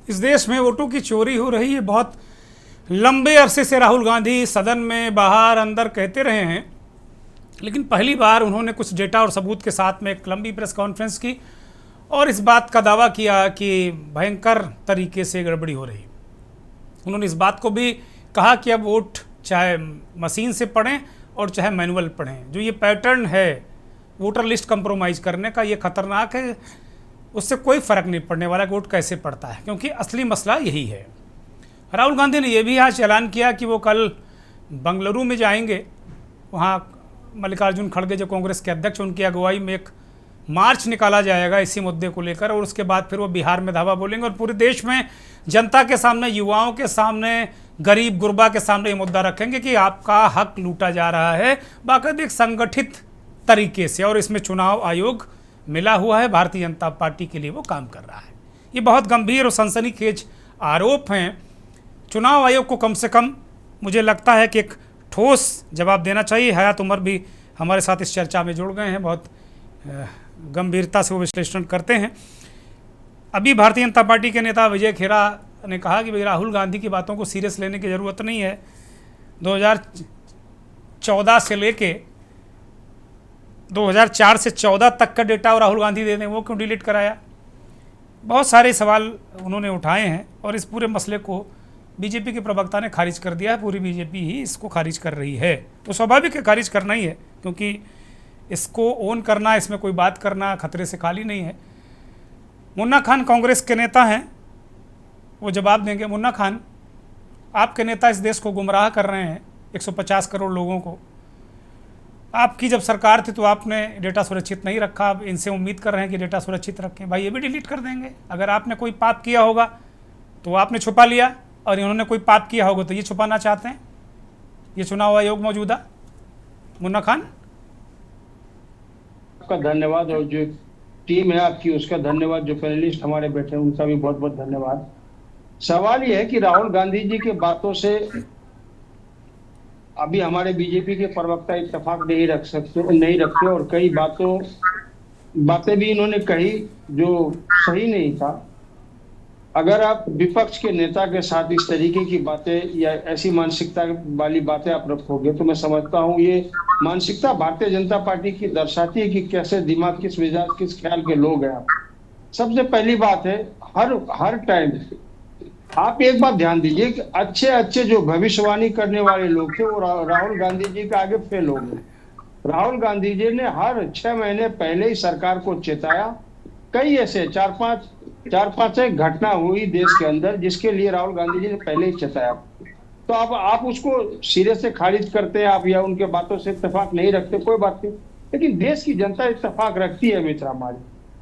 इस देश में वोटों की चोरी हो रही है। बहुत लंबे अरसे से राहुल गांधी सदन में बाहर अंदर कहते रहे हैं, लेकिन पहली बार उन्होंने कुछ डेटा और सबूत के साथ में एक लंबी प्रेस कॉन्फ्रेंस की और इस बात का दावा किया कि भयंकर तरीके से गड़बड़ी हो रही। उन्होंने इस बात को भी कहा कि अब वोट चाहे मशीन से पढ़ें और चाहे मैनुअल पढ़ें, जो ये पैटर्न है वोटर लिस्ट कंप्रोमाइज़ करने का, ये खतरनाक है, उससे कोई फ़र्क नहीं पड़ने वाला कि वोट कैसे पड़ता है, क्योंकि असली मसला यही है। राहुल गांधी ने यह भी आज ऐलान किया कि वो कल बंगलुरु में जाएंगे। वहाँ मल्लिकार्जुन खड़गे जो कांग्रेस के अध्यक्ष, उनकी अगुवाई में एक मार्च निकाला जाएगा इसी मुद्दे को लेकर, और उसके बाद फिर वो बिहार में धावा बोलेंगे और पूरे देश में जनता के सामने, युवाओं के सामने, गरीब गुरबा के सामने ये मुद्दा रखेंगे कि आपका हक लूटा जा रहा है बाकायदा एक संगठित तरीके से, और इसमें चुनाव आयोग मिला हुआ है, भारतीय जनता पार्टी के लिए वो काम कर रहा है। ये बहुत गंभीर और सनसनीखेज आरोप हैं। चुनाव आयोग को कम से कम मुझे लगता है कि एक ठोस जवाब देना चाहिए। हयात उमर भी हमारे साथ इस चर्चा में जुड़ गए हैं, बहुत गंभीरता से वो विश्लेषण करते हैं। अभी भारतीय जनता पार्टी के नेता विजय खेड़ा ने कहा कि भाई राहुल गांधी की बातों को सीरियस लेने की ज़रूरत नहीं है। 2014 से लेके 2004 से 14 तक का डेटा और राहुल गांधी दे दें, वो क्यों डिलीट कराया? बहुत सारे सवाल उन्होंने उठाए हैं और इस पूरे मसले को बीजेपी के प्रवक्ता ने खारिज कर दिया है। पूरी बीजेपी ही इसको खारिज कर रही है, तो स्वाभाविक है खारिज करना ही है, क्योंकि इसको ओन करना, इसमें कोई बात करना खतरे से खाली नहीं है। मुन्ना खान कांग्रेस के नेता हैं, वो जवाब देंगे। मुन्ना खान, आपके नेता इस देश को गुमराह कर रहे हैं, 150 करोड़ लोगों को। आपकी जब सरकार थी तो आपने डेटा सुरक्षित नहीं रखा, अब इनसे उम्मीद कर रहे हैं कि डेटा सुरक्षित रखें। भाई ये भी डिलीट कर देंगे। अगर आपने कोई पाप किया होगा तो आपने छुपा लिया, और इन्होंने कोई पाप किया होगा तो ये छुपाना चाहते हैं। ये चुनाव आयोग मौजूदा। मुन्ना खान, आपका धन्यवाद, और जो टीम है आपकी उसका धन्यवाद, जो पैनलिस्ट हमारे बैठे हैं उनका भी बहुत बहुत धन्यवाद। सवाल ये है कि राहुल गांधी जी की बातों से अभी हमारे बीजेपी के प्रवक्ता इत्तेफाक नहीं रखते, और कई बातें भी इन्होंने कही जो सही नहीं था। अगर आप विपक्ष के नेता के साथ इस तरीके की बातें या ऐसी मानसिकता वाली बातें आप रखोगे तो मैं समझता हूं ये मानसिकता भारतीय जनता पार्टी की दर्शाती है कि कैसे दिमाग, किस मिजाज, किस ख्याल के लोग हैं आप। सबसे पहली बात है, हर टाइम आप एक बात ध्यान दीजिए कि अच्छे अच्छे जो भविष्यवाणी करने वाले लोग थे वो राहुल गांधी जी के आगे फेल हो गए। राहुल गांधी जी ने हर 6 महीने पहले ही सरकार को चेताया। कई ऐसे चार पांच एक घटना हुई देश के अंदर जिसके लिए राहुल गांधी जी ने पहले ही चेताया। तो अब आप उसको सिरे से खारिज करते हैं आप, या उनके बातों से इत्तेफाक नहीं रखते, कोई बात नहीं, लेकिन देश की जनता इत्तेफाक रखती है मित्र हमारी।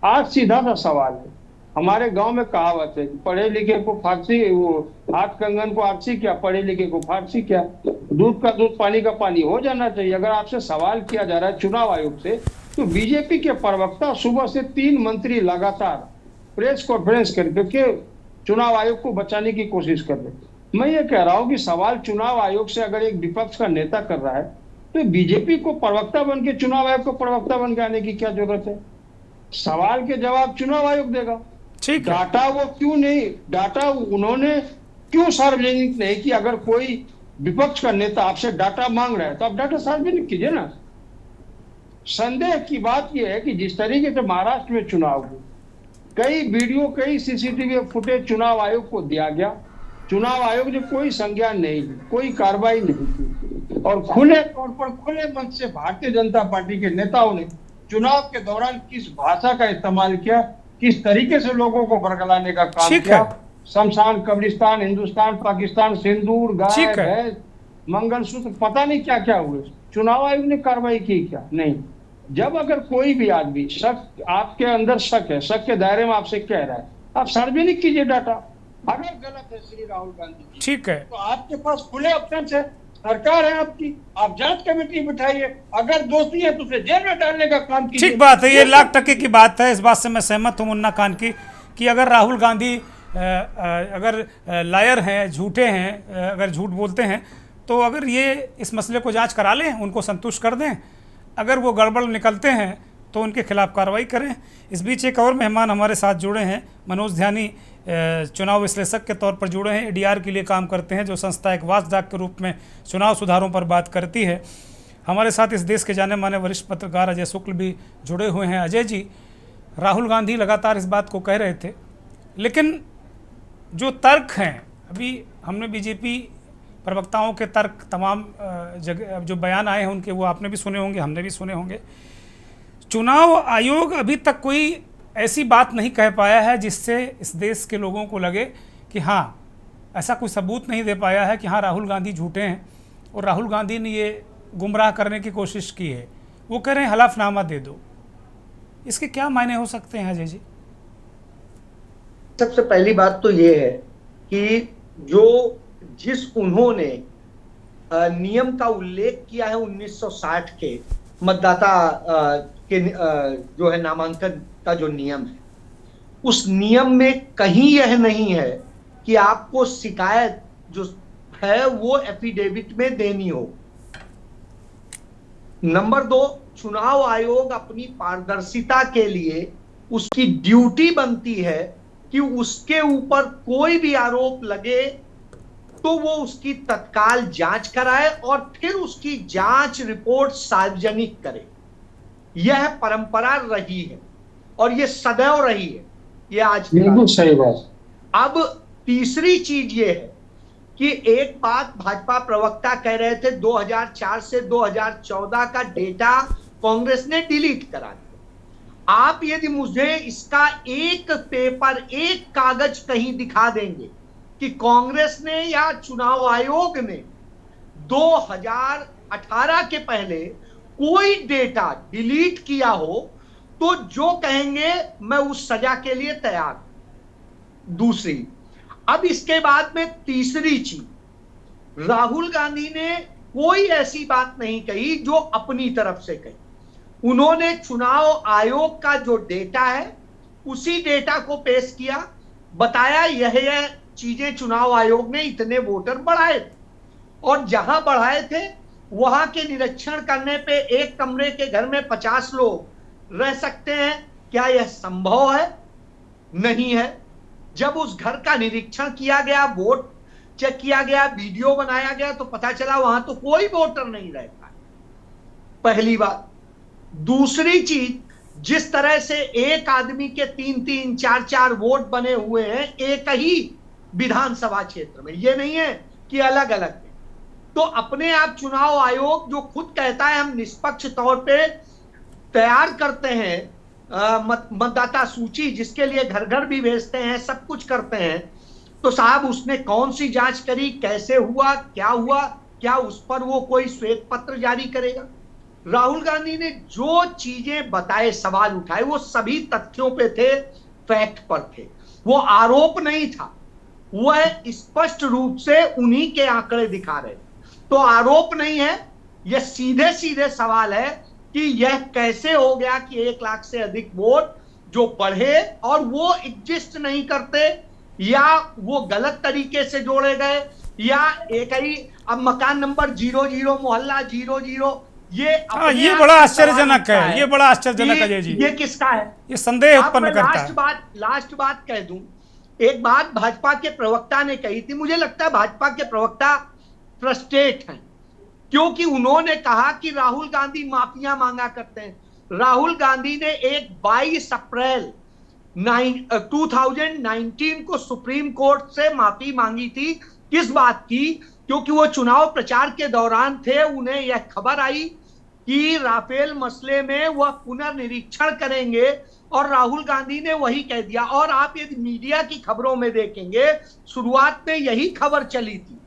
आज सीधा सा सवाल है, हमारे गांव में कहावत है, पढ़े लिखे को फारसी, वो हाथ कंगन को आरसी क्या, पढ़े लिखे को फारसी क्या, दूध का दूध पानी का पानी हो जाना चाहिए। अगर आपसे सवाल किया जा रहा है चुनाव आयोग से, तो बीजेपी के प्रवक्ता सुबह से 3 मंत्री लगातार प्रेस कॉन्फ्रेंस करके चुनाव आयोग को बचाने की कोशिश कर रहे। मैं ये कह रहा हूं कि सवाल चुनाव आयोग से अगर एक विपक्ष का नेता कर रहा है तो बीजेपी को प्रवक्ता बन के चुनाव आयोग को प्रवक्ता बन के आने की क्या जरूरत है? सवाल के जवाब चुनाव आयोग देगा। ठीक है। डाटा वो क्यों नहीं, डाटा उन्होंने क्यों सार्वजनिक नहीं कि अगर कोई विपक्ष का नेता आपसे डाटा मांग रहा है तो आप डाटा सार्वजनिक कीजिए ना। संदेह की बात यह है कि जिस तरीके से महाराष्ट्र में चुनाव हुए, कई वीडियो, कई सीसीटीवी फुटेज चुनाव आयोग को दिया गया, चुनाव आयोग ने कोई संज्ञान नहीं ली, कोई कार्रवाई नहीं की, और खुले तौर पर खुले मन से भारतीय जनता पार्टी के नेताओं ने चुनाव के दौरान किस भाषा का इस्तेमाल किया, किस तरीके से लोगों को बरगलाने का काम किया, शमशान, कब्रिस्तान, हिंदुस्तान, पाकिस्तान, सिंदूर, गाय, भैंस, मंगलसूत्र, पता नहीं क्या क्या हुए, चुनाव आयोग ने कार्रवाई की क्या? नहीं। जब अगर कोई भी आदमी शक, आपके अंदर शक है, शक के दायरे में आपसे कह रहा है, आप सार्वजनिक कीजिए डाटा। अगर गलत है श्री राहुल गांधी जी, ठीक है, तो आपके पास खुले ऑप्शन है, सरकार है आपकी, आप जांच कमेटी बिठाइए, अगर दोषी है तो उसे जेल में डालने का काम कीजिए। ठीक बात है, ये लाख टके की बात है, इस बात से मैं सहमत हूं मुन्ना खान की कि अगर राहुल गांधी अगर लायर हैं, झूठे हैं, अगर झूठ बोलते हैं तो अगर ये इस मसले को जांच करा लें, उनको संतुष्ट कर दें, अगर वो गड़बड़ निकलते हैं तो उनके खिलाफ कार्रवाई करें। इस बीच एक और मेहमान हमारे साथ जुड़े हैं, मनोज ध्यानी, चुनाव विश्लेषक के तौर पर जुड़े हैं, एडीआर के लिए काम करते हैं, जो संस्था एक वाचडॉग के रूप में चुनाव सुधारों पर बात करती है। हमारे साथ इस देश के जाने माने वरिष्ठ पत्रकार अजय शुक्ल भी जुड़े हुए हैं। अजय जी, राहुल गांधी लगातार इस बात को कह रहे थे, लेकिन जो तर्क हैं, अभी हमने बीजेपी प्रवक्ताओं के तर्क तमाम जगह जो बयान आए हैं उनके, वो आपने भी सुने होंगे, हमने भी सुने होंगे। चुनाव आयोग अभी तक कोई ऐसी बात नहीं कह पाया है जिससे इस देश के लोगों को लगे कि हाँ, ऐसा कोई सबूत नहीं दे पाया है कि हाँ राहुल गांधी झूठे हैं और राहुल गांधी ने ये गुमराह करने की कोशिश की है। वो कह रहे हैं हलफनामा दे दो। इसके क्या मायने हो सकते हैं अजय जी? सबसे पहली बात तो ये है कि जिस उन्होंने नियम का उल्लेख किया है 1960 के मतदाता के जो है नामांकन का जो नियम है, उस नियम में कहीं यह नहीं है कि आपको शिकायत जो है वो एफिडेविट में देनी हो। नंबर 2, चुनाव आयोग अपनी पारदर्शिता के लिए उसकी ड्यूटी बनती है कि उसके ऊपर कोई भी आरोप लगे तो वो उसकी तत्काल जांच कराए और फिर उसकी जांच रिपोर्ट सार्वजनिक करे। यह परंपरा रही है और ये सदैव रही है, ये आज बिल्कुल सही बात। अब तीसरी चीज ये है कि एक बात भाजपा प्रवक्ता कह रहे थे 2004 से 2014 का डेटा कांग्रेस ने डिलीट करा दिया। आप यदि मुझे इसका एक पेपर, एक कागज कहीं दिखा देंगे कि कांग्रेस ने या चुनाव आयोग ने 2018 के पहले कोई डेटा डिलीट किया हो, तो जो कहेंगे मैं उस सजा के लिए तैयार हूं। दूसरी, अब इसके बाद में तीसरी चीज, राहुल गांधी ने कोई ऐसी बात नहीं कही जो अपनी तरफ से कही। उन्होंने चुनाव आयोग का जो डेटा है उसी डेटा को पेश किया, बताया यह चीजें चुनाव आयोग ने इतने वोटर बढ़ाए थे और जहां बढ़ाए थे वहां के निरीक्षण करने पे एक कमरे के घर में 50 लोग रह सकते हैं। क्या यह संभव है? नहीं है। जब उस घर का निरीक्षण किया गया, वोट चेक किया गया, वीडियो बनाया गया, तो पता चला वहां तो कोई वोटर नहीं रहता। पहली बात। दूसरी चीज, जिस तरह से एक आदमी के 3-3, 4-4 वोट बने हुए हैं एक ही विधानसभा क्षेत्र में, ये नहीं है कि अलग अलग है, तो अपने आप चुनाव आयोग जो खुद कहता है हम निष्पक्ष तौर पे तैयार करते हैं मतदाता सूची, जिसके लिए घर घर भी भेजते हैं, सब कुछ करते हैं, तो साहब उसने कौन सी जांच करी, कैसे हुआ, क्या उस पर वो कोई श्वेत पत्र जारी करेगा? राहुल गांधी ने जो चीजें बताए, सवाल उठाए, वो सभी तथ्यों पे थे, फैक्ट पर थे, वो आरोप नहीं था, वह स्पष्ट रूप से उन्हीं के आंकड़े दिखा रहे। तो आरोप नहीं है, यह सीधे सीधे सवाल है कि यह कैसे हो गया कि 1 लाख से अधिक वोट जो बढ़े और वो एग्जिस्ट नहीं करते, या वो गलत तरीके से जोड़े गए, या एक ही अब मकान नंबर 00 मोहल्ला 00, ये बड़ा आश्चर्यजनक है, ये बड़ा आश्चर्यजनक है जी। ये किसका है? ये संदेह उत्पन्न करता है। लास्ट बात कह दूं, एक बात भाजपा के प्रवक्ता ने कही थी, मुझे लगता है भाजपा के प्रवक्ता फ्रस्ट्रेट हैं, क्योंकि उन्होंने कहा कि राहुल गांधी माफिया मांगा करते हैं। राहुल गांधी ने एक 22 अप्रैल 2019 को सुप्रीम कोर्ट से माफी मांगी थी। किस बात की? क्योंकि वो चुनाव प्रचार के दौरान थे, उन्हें यह खबर आई कि राफेल मसले में वह पुनर्निरीक्षण करेंगे, और राहुल गांधी ने वही कह दिया। और आप यदि मीडिया की खबरों में देखेंगे, शुरुआत में यही खबर चली थी,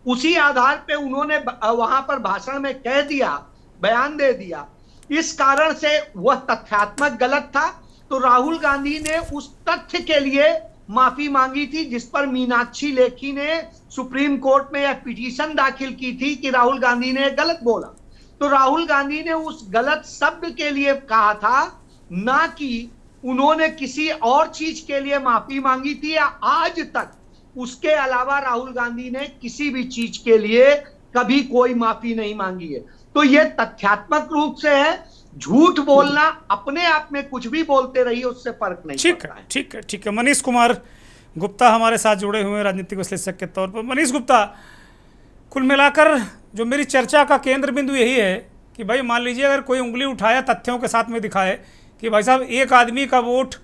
उसी आधार पे उन्होंने वहां पर भाषण में कह दिया, बयान दे दिया। इस कारण से वह तथ्यात्मक गलत था, तो राहुल गांधी ने उस तथ्य के लिए माफी मांगी थी, जिस पर मीनाक्षी लेखी ने सुप्रीम कोर्ट में यह पिटीशन दाखिल की थी कि राहुल गांधी ने गलत बोला। तो राहुल गांधी ने उस गलत शब्द के लिए कहा था, ना कि उन्होंने किसी और चीज के लिए माफी मांगी थी, या आज तक उसके अलावा राहुल गांधी ने किसी भी चीज के लिए कभी कोई माफी नहीं मांगी है। तो यह तथ्यात्मक रूप से है, झूठ बोलना अपने आप में कुछ भी बोलते रहिए, उससे फर्क नहीं पड़ता है। ठीक है। मनीष कुमार गुप्ता हमारे साथ जुड़े हुए हैं राजनीतिक विश्लेषक के तौर पर। मनीष गुप्ता, कुल मिलाकर जो मेरी चर्चा का केंद्र बिंदु यही है कि भाई मान लीजिए अगर कोई उंगली उठाया, तथ्यों के साथ में दिखाए कि भाई साहब एक आदमी का वोट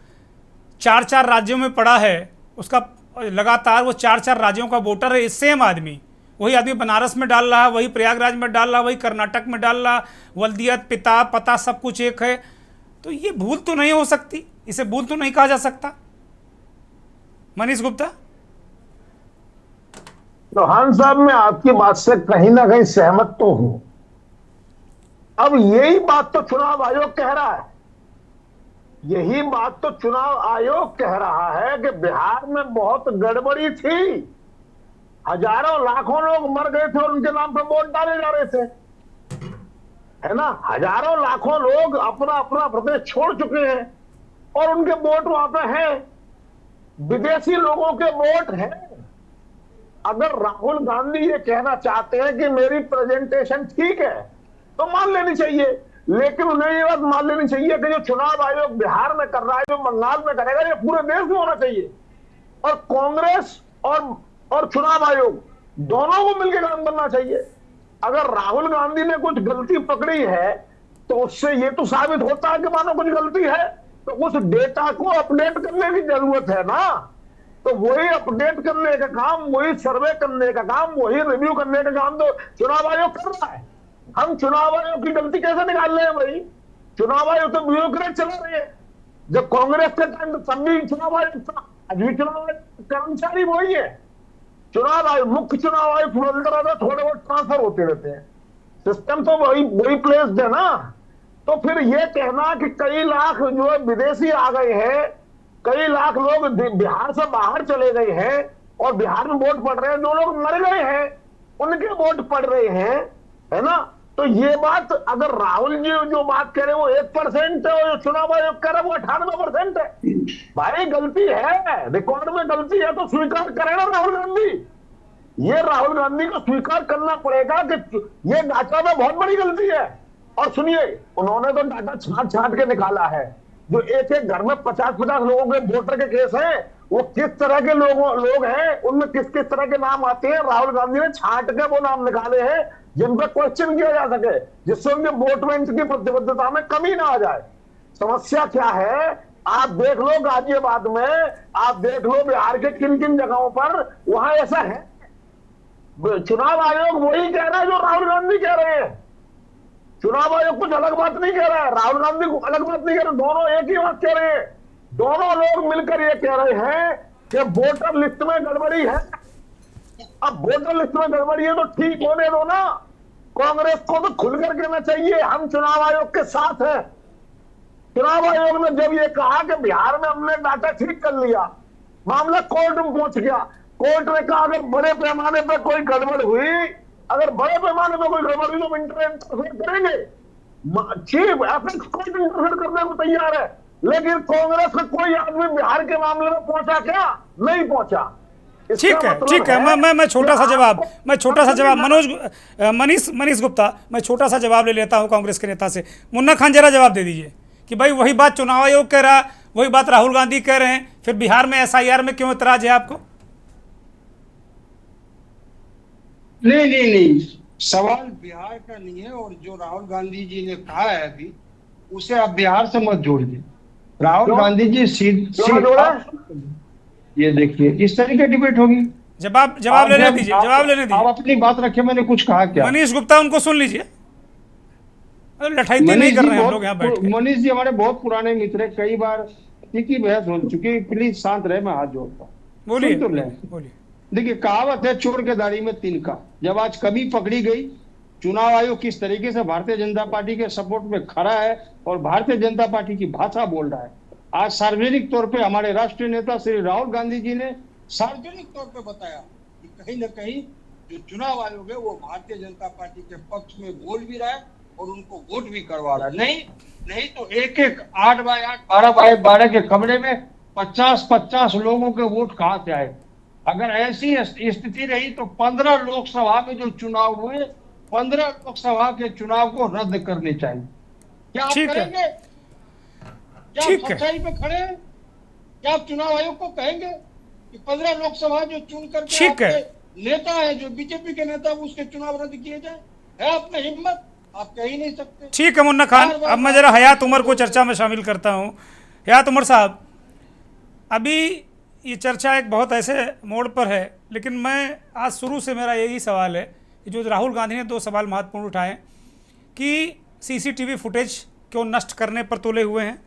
4-4 राज्यों में पड़ा है, उसका लगातार वो 4-4 राज्यों का वोटर है, सेम आदमी, वही आदमी बनारस में डाल रहा है, वही प्रयागराज में डाल रहा है, वही कर्नाटक में डाल रहा, वल्दियत, पिता, पता सब कुछ एक है, तो ये भूल तो नहीं हो सकती, इसे भूल तो नहीं कहा जा सकता? मनीष गुप्ता। चौहान साहब, मैं आपकी बात से कहीं ना कहीं सहमत तो हूं। अब यही बात तो चुनाव आयोग कह रहा है, यही बात तो चुनाव आयोग कह रहा है कि बिहार में बहुत गड़बड़ी थी, हजारों लाखों लोग मर गए थे और उनके नाम पर वोट डाले जा रहे थे, है ना। हजारों लाखों लोग अपना अपना प्रदेश छोड़ चुके हैं और उनके वोट वहां पे हैं, विदेशी लोगों के वोट हैं। अगर राहुल गांधी ये कहना चाहते हैं कि मेरी प्रेजेंटेशन ठीक है तो मान लेनी चाहिए, लेकिन उन्हें ये बात मान लेनी चाहिए कि जो चुनाव आयोग बिहार में कर रहा है, जो बंगाल में करेगा, ये पूरे देश में होना चाहिए। और कांग्रेस और चुनाव आयोग दोनों को मिलकर काम करना चाहिए। अगर राहुल गांधी ने कुछ गलती पकड़ी है तो उससे ये तो साबित होता है कि मानो कुछ गलती है, तो उस डेटा को अपडेट करने की जरूरत है ना। तो वही अपडेट करने का काम, वही सर्वे करने का काम, वही रिव्यू करने का काम तो चुनाव आयोग कर रहा है। हम चुनाव आयोग की गलती कैसे निकाल रहे हैं भाई? चुनाव आयोग तो ब्यूरोक्रेट चला रहे हैं। जब कांग्रेस के टाइम तब भी चुनाव आयोग था, आज भी चुनाव आयोग कर्मचारी वही है। चुनाव आयोग, मुख्य चुनाव आयोग थोड़े बहुत ट्रांसफर होते रहते हैं, सिस्टम तो वही प्लेस्ड है ना। तो फिर ये कहना कि कई लाख जो है विदेशी आ गए हैं, कई लाख लोग बिहार से बाहर चले गए हैं और बिहार में वोट पड़ रहे हैं, जो लोग मर गए हैं उनके वोट पड़ रहे हैं, है ना। तो ये बात अगर राहुल जी जो बात कह रहे हैं वो 1% है और चुनाव आयोग कह रहे हैं वो 98% है। भाई गलती है, रिकॉर्ड में गलती है तो स्वीकार करें ना राहुल गांधी। ये राहुल गांधी को स्वीकार करना पड़ेगा कि ये डाटा में बहुत बड़ी गलती है। और सुनिए, उन्होंने तो डाटा छांट के निकाला है, जो एक एक घर में 50-50 लोगों के वोटर के केस हैं, वो किस तरह के लोग हैं, उनमें किस किस तरह के नाम आते हैं। राहुल गांधी ने छांट के वो नाम निकाले हैं जिन पर क्वेश्चन किया जा सके, जिससे उनके वोट बैंक की प्रतिबद्धता में कमी ना आ जाए। समस्या क्या है, आप देख लो गाजियाबाद में, आप देख लो बिहार के किन किन जगहों पर, वहां ऐसा है। चुनाव आयोग वही कह रहा है जो राहुल गांधी कह रहे हैं। चुनाव आयोग कुछ अलग बात नहीं कह रहा है, राहुल गांधी को अलग बात नहीं कह रहे, दोनों एक ही बात कह रहे हैं। दोनों लोग मिलकर ये कह रहे हैं कि वोटर लिस्ट में गड़बड़ी है। अब वोटर लिस्ट में गड़बड़ी है तो ठीक होने दो ना। कांग्रेस को तो खुलकर कहना चाहिए हम चुनाव आयोग के साथ हैं। चुनाव आयोग ने जब ये कहा कि बिहार में हमने डाटा ठीक कर लिया, मामला कोर्ट में पहुंच गया, कोर्ट ने कहा अगर बड़े पैमाने पर कोई गड़बड़ हुई, अगर बड़े पैमाने पर कोई गड़बड़ हुई तो इंटरफेयर करेंगे। चीफ एपेक्स कोर्ट इंटरफेयर करने को तैयार है, लेकिन कांग्रेस का कोई आदमी बिहार के मामले में पहुंचा क्या? नहीं पहुंचा। ठीक है, ठीक है। मैं छोटा सा जवाब मनीष गुप्ता, मैं छोटा सा जवाब ले लेता हूं कांग्रेस के नेता से। मुन्ना खान जरा जवाब दे दीजिए कि भाई वही बात चुनाव आयोग कह रहा, वही बात राहुल गांधी कह रहे हैं, फिर बिहार में SIR में क्यों इतराज है आपको? नहीं, सवाल बिहार का नहीं है, और जो राहुल गांधी जी ने कहा है अभी, उसे आप बिहार से मत जोड़िए। राहुल गांधी जी ये देखिए इस तरह की डिबेट होगी। जवाब लेने दीजिए। आप अपनी बात रखिए, मैंने कुछ कहा क्या? मनीष गुप्ता, उनको सुन लीजिए, लठाई नहीं कर रहे हैं हम लोग यहाँ बैठ के। मनीष जी हमारे बहुत पुराने मित्र हैं, कई बार तीखी बहस हो चुकी, प्लीज शांत रहे, मैं हाथ जोड़ता हूँ। बोलिए। देखिए कहावत है चोर के दाढ़ी में तिनका। जब आज कमी पकड़ी गई, चुनाव आयोग किस तरीके से भारतीय जनता पार्टी के सपोर्ट में खड़ा है और भारतीय जनता पार्टी की भाषा बोल रहा है। आज सार्वजनिक तौर पे हमारे राष्ट्रीय नेता श्री राहुल गांधी जी ने सार्वजनिक तौर पे बताया कि कहीं न कहीं जो चुनाव आयोग है वो भारतीय जनता पार्टी के पक्ष में बोल भी रहा है और उनको वोट भी करवा रहा है। नहीं तो एक 8x8 12x12 के कमरे में 50-50 लोगों के वोट कहां से आए? अगर ऐसी स्थिति रही तो 15 लोकसभा में जो चुनाव हुए, 15 लोकसभा के चुनाव को रद्द करने चाहिए। क्या आप करेंगे? क्या आप सच्चाई पे खड़े हैं? क्या आप चुनाव आयोग को कहेंगे कि 15 लोकसभा जो चुन करके नेता है, जो बीजेपी के नेता, उसके चुनाव रद्द किए जाए? है आप में हिम्मत? आप कह ही नहीं सकते। ठीक है मुन्ना खान, अब मैं जरा हयात उमर को चर्चा में शामिल करता हूँ। हयात उमर साहब, अभी ये चर्चा एक बहुत ऐसे मोड़ पर है, लेकिन मैं आज शुरू से मेरा यही सवाल है कि जो राहुल गांधी ने 2 सवाल महत्वपूर्ण उठाए कि CCTV फुटेज क्यों नष्ट करने पर तुले हुए हैं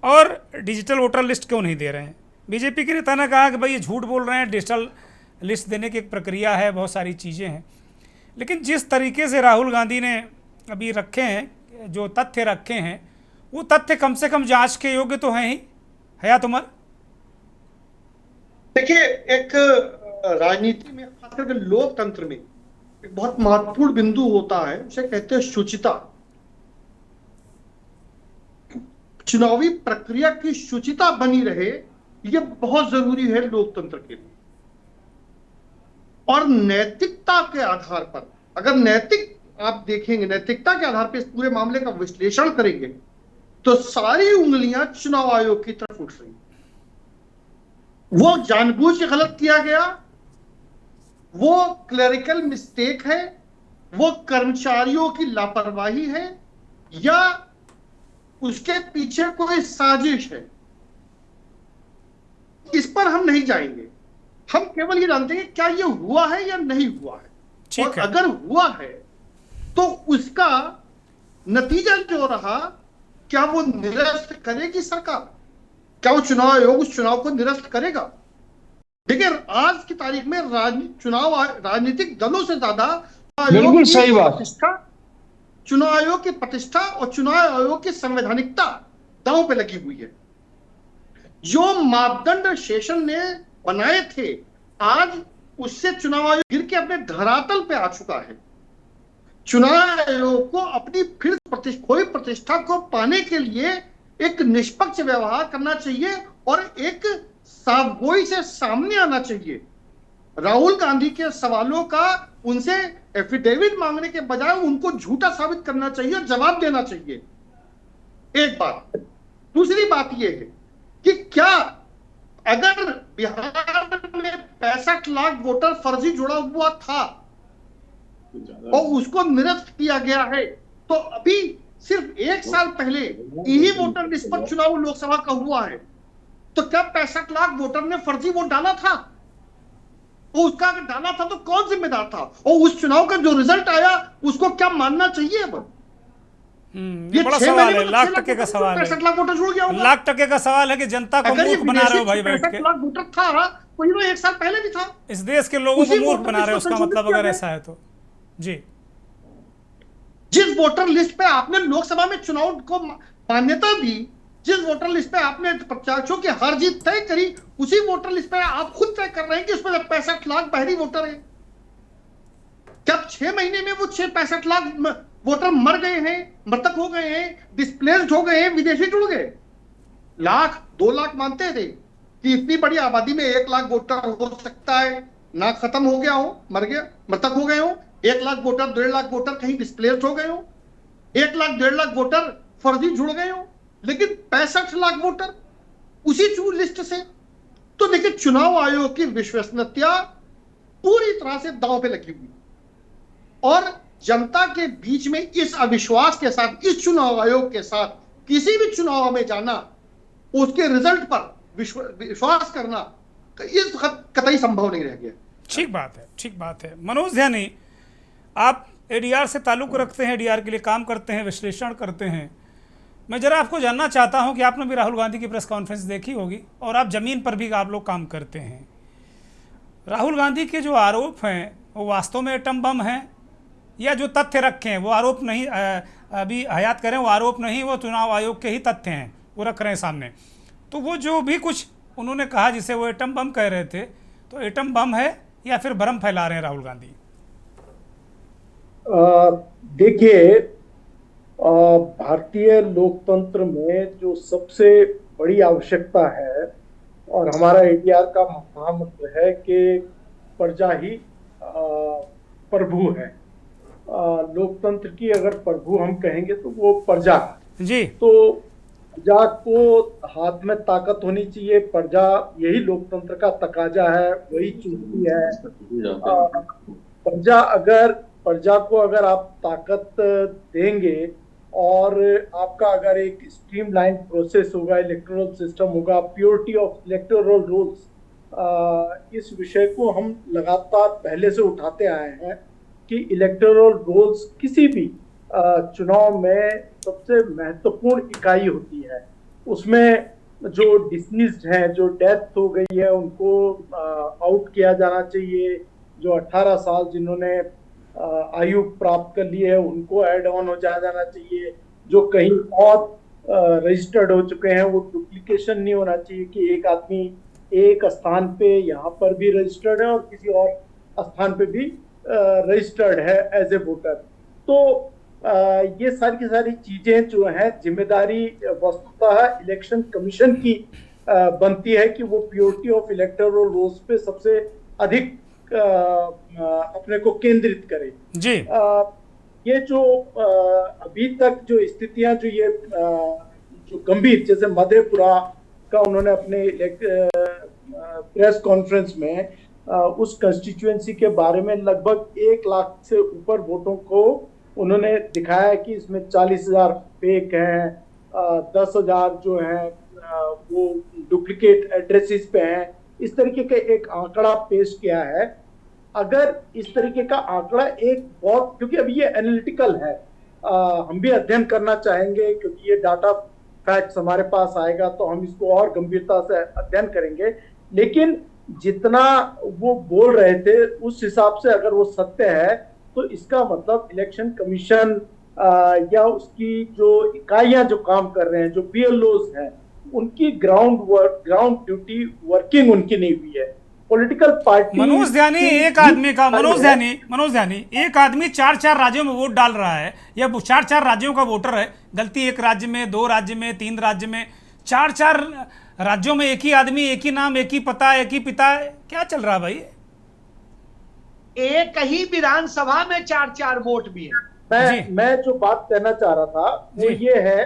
और डिजिटल वोटर लिस्ट क्यों नहीं दे रहे हैं। बीजेपी के नेता ने कहा कि भाई ये झूठ बोल रहे हैं, डिजिटल लिस्ट देने की एक प्रक्रिया है, बहुत सारी चीज़ें हैं। लेकिन जिस तरीके से राहुल गांधी ने अभी रखे हैं, जो तथ्य रखे हैं, वो तथ्य कम से कम जांच के योग्य तो हैं ही। हयात उमर, देखिए, एक राजनीति में, खास करके लोकतंत्र में, एक बहुत महत्वपूर्ण बिंदु होता है, उसे कहते हैं शुचिता। चुनावी प्रक्रिया की शुचिता बनी रहे, यह बहुत जरूरी है लोकतंत्र के लिए। और नैतिकता के आधार पर, अगर आप देखेंगे, नैतिकता के आधार पर इस पूरे मामले का विश्लेषण करेंगे तो सारी उंगलियां चुनाव आयोग की तरफ उठ रही। वो जानबूझ के गलत किया गया, वो क्लरिकल मिस्टेक है, वो कर्मचारियों की लापरवाही है, या उसके पीछे कोई साजिश है, इस पर हम नहीं जाएंगे। हम केवल ये जानते हैं कि क्या ये हुआ है या नहीं हुआ है। और अगर हुआ है तो उसका नतीजा जो रहा, क्या वो निरस्त करेगी सरकार? क्या वो चुनाव आयोग उस चुनाव को निरस्त करेगा? देखिए, आज की तारीख में राजनीतिक दलों से ज्यादा बिल्कुल सही बात, चुनाव आयोग की प्रतिष्ठा और चुनाव आयोग की संवैधानिकता दांव पे लगी हुई है। जो मापदंड शेषन ने बनाए थे, आज उससे चुनाव आयोग गिर के अपने धरातल पे आ चुका है। चुनाव आयोग को अपनी फिर खोई प्रतिष्ठा को पाने के लिए एक निष्पक्ष व्यवहार करना चाहिए और एक साफगोई से सामने आना चाहिए। राहुल गांधी के सवालों का उनसे एफिडेविट मांगने के बजाय उनको झूठा साबित करना चाहिए और जवाब देना चाहिए। एक बात। दूसरी बात यह है कि क्या अगर बिहार में 65 लाख वोटर फर्जी जुड़ा हुआ था और उसको निरस्त किया गया है, तो अभी सिर्फ 1 साल पहले यही वोटर लिस्ट पर चुनाव लोकसभा का हुआ है, तो क्या 65 लाख वोटर ने फर्जी वोट डाला था? तो उसका अगर डाला था तो कौन जिम्मेदार था? और उस चुनाव का जो रिजल्ट आया उसको क्या मानना चाहिए? अब ये बड़ा सवाल है, लाख टके का सवाल है। 65 लाख वोटर जुड़ गया होगा। लाख टके का सवाल है कि जनता को मूर्ख बना रहे हो भाई बैठ के। 65 लाख वोटर था तो ये 1 साल पहले भी था। इस देश के लोगों को मूर्ख बना रहे हो, उसका मतलब अगर ऐसा है तो। जी, जिस वोटर लिस्ट पे आपने लोकसभा में चुनाव को मान्यता दी, जिस वोटर लिस्ट पे आपने प्रत्याशियों की हार जीत तय करी, उसी वोटर लिस्ट पे आप खुद तय कर रहे हैं कि उसमें 65 लाख बाहरी वोटर है। क्या 6 महीने में वो 65 लाख वोटर मर गए हैं, मृतक हो गए हैं, डिस्प्लेस्ड हो गए हैं, विदेशी जुड़ गए? लाख 2 लाख मानते थे कि इतनी बड़ी आबादी में 1 लाख वोटर हो सकता है ना खत्म हो गया हो, मर गया, मृतक हो गए हो। 1 लाख वोटर, 1.5 लाख वोटर कहीं डिस्प्लेस्ड हो गए हो, 1 लाख 1.5 लाख वोटर फर्जी जुड़ गए हो, लेकिन 65 लाख वोटर उसी लिस्ट से। तो देखिए, चुनाव आयोग की विश्वसनीयता पूरी तरह से दांव पे लगी हुई, और जनता के बीच में इस अविश्वास के साथ, इस चुनाव आयोग के साथ किसी भी चुनाव में जाना, उसके रिजल्ट पर विश्वास करना इस कतई संभव नहीं रह गया। ठीक बात है, ठीक बात है। मनोज ध्यानी, आप एडीआर से ताल्लुक़ रखते हैं, एडीआर के लिए काम करते हैं, विश्लेषण करते हैं। मैं जरा आपको जानना चाहता हूं कि आपने भी राहुल गांधी की प्रेस कॉन्फ्रेंस देखी होगी और आप ज़मीन पर भी आप लोग काम करते हैं। राहुल गांधी के जो आरोप हैं वो वास्तव में एटम बम हैं, या जो तथ्य रखे हैं वो आरोप नहीं, अभी हयात करें, वो आरोप नहीं, वो चुनाव आयोग के ही तथ्य हैं, वो रख रहे हैं सामने। तो वो जो भी कुछ उन्होंने कहा जिसे वो एटम बम कह रहे थे, तो एटम बम है या फिर भ्रम फैला रहे हैं राहुल गांधी? देखिए, भारतीय लोकतंत्र में जो सबसे बड़ी आवश्यकता है, और हमारा एडीआर का महामंत्र है कि प्रजा ही प्रभु है। लोकतंत्र की अगर प्रभु हम कहेंगे तो वो प्रजा जी। तो प्रजा को हाथ में ताकत होनी चाहिए। प्रजा, यही लोकतंत्र का तकाजा है, वही चुनती है। प्रजा को अगर आप ताकत देंगे और आपका अगर एक स्ट्रीमलाइन प्रोसेस होगा, इलेक्टोरल सिस्टम होगा, प्योरिटी ऑफ इलेक्टोरल रोल्स, इस विषय को हम लगातार पहले से उठाते आए हैं कि इलेक्टोरल रोल्स किसी भी चुनाव में सबसे महत्वपूर्ण इकाई होती है। उसमें जो डिसीज्ड हैं, जो डेथ हो गई है, उनको आउट किया जाना चाहिए। जो 18 साल जिन्होंने आयु प्राप्त कर ली है उनको ऐड ऑन हो जाना चाहिए। जो कहीं और रजिस्टर्ड हो चुके हैं वो डुप्लीकेशन नहीं होना चाहिए कि एक आदमी एक स्थान पे यहाँ पर भी रजिस्टर्ड है और किसी और स्थान पे भी रजिस्टर्ड है एज ए वोटर। तो ये सारी की सारी चीजें जो है, जिम्मेदारी वस्तुतः इलेक्शन कमीशन की बनती है कि वो प्योरिटी ऑफ इलेक्टोरल रोल्स पे सबसे अधिक अपने को केंद्रित करे। जी। ये जो अभी तक जो स्थितियां, जो ये जो गंभीर, जैसे मधेपुरा का उन्होंने अपने प्रेस कॉन्फ्रेंस में उस कंस्टिट्यूएंसी के बारे में लगभग 1 लाख से ऊपर वोटों को उन्होंने दिखाया कि इसमें 40,000 फेक हैं, 10,000 जो हैं वो डुप्लीकेट एड्रेसेस पे हैं। इस तरीके का एक आंकड़ा पेश किया है। अगर इस तरीके का आंकड़ा एक बहुत, क्योंकि अभी ये एनालिटिकल है, हम भी अध्ययन करना चाहेंगे, क्योंकि ये डाटा फैक्ट्स हमारे पास आएगा तो हम इसको और गंभीरता से अध्ययन करेंगे। लेकिन जितना वो बोल रहे थे उस हिसाब से अगर वो सत्य है तो इसका मतलब इलेक्शन कमीशन या उसकी जो इकाइयां जो काम कर रहे हैं, जो बीएलओज हैं, उनकी ग्राउंड ड्यूटी वर्किंग उनकी नहीं हुई है। पॉलिटिकल पार्टी मनोज ध्यानी, एक आदमी का मनोज ध्यानी एक आदमी 4 राज्यों में वोट डाल रहा है, या 4 राज्यों का वोटर है। गलती 1 राज्य में, 2 राज्य में, 3 राज्य में, 4 राज्यों में एक ही आदमी, एक ही नाम, एक ही पता, एक ही पिता, क्या चल रहा भाई? एक ही विधानसभा में 4 वोट भी है। मैं जो बात कहना चाह रहा था वो ये है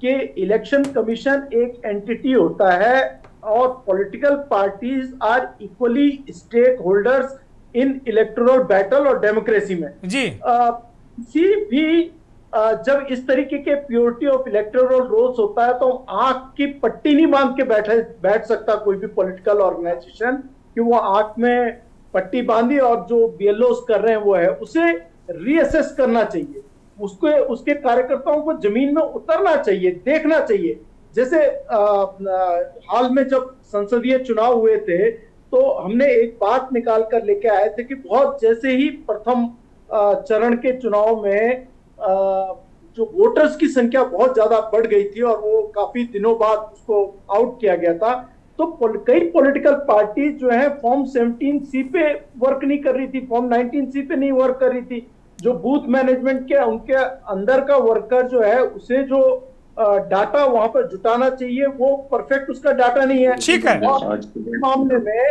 कि इलेक्शन कमीशन एक एंटिटी होता है और political parties are equally stakeholders in electoral battle और डेमोक्रेसी में जी। किसी भी जब इस तरीके के प्योरिटी ऑफ इलेक्टोरल रोल्स होता है तो आंख की पट्टी नहीं बांध के बैठ सकता कोई भी पॉलिटिकल ऑर्गेनाइजेशन कि वो आंख में पट्टी बांधी और जो बीएलओस कर रहे हैं वो है, उसे रीअसेस करना चाहिए, उसके कार्यकर्ताओं को जमीन में उतरना चाहिए, देखना चाहिए। जैसे हाल में जब संसदीय चुनाव हुए थे तो हमने एक बात निकाल कर लेके आए थे कि बहुत जैसे ही प्रथम चरण के चुनाव में जो वोटर्स की संख्या बहुत ज्यादा बढ़ गई थी और वो काफी दिनों बाद उसको आउट किया गया था, तो कई पॉलिटिकल पार्टी जो है फॉर्म 17C पे वर्क नहीं कर रही थी, फॉर्म 19C पे नहीं वर्क कर रही थी। जो बूथ मैनेजमेंट के उनके अंदर का वर्कर जो है उसे जो डाटा वहां पर जुटाना चाहिए वो परफेक्ट उसका डाटा नहीं है। ठीक है। मामले में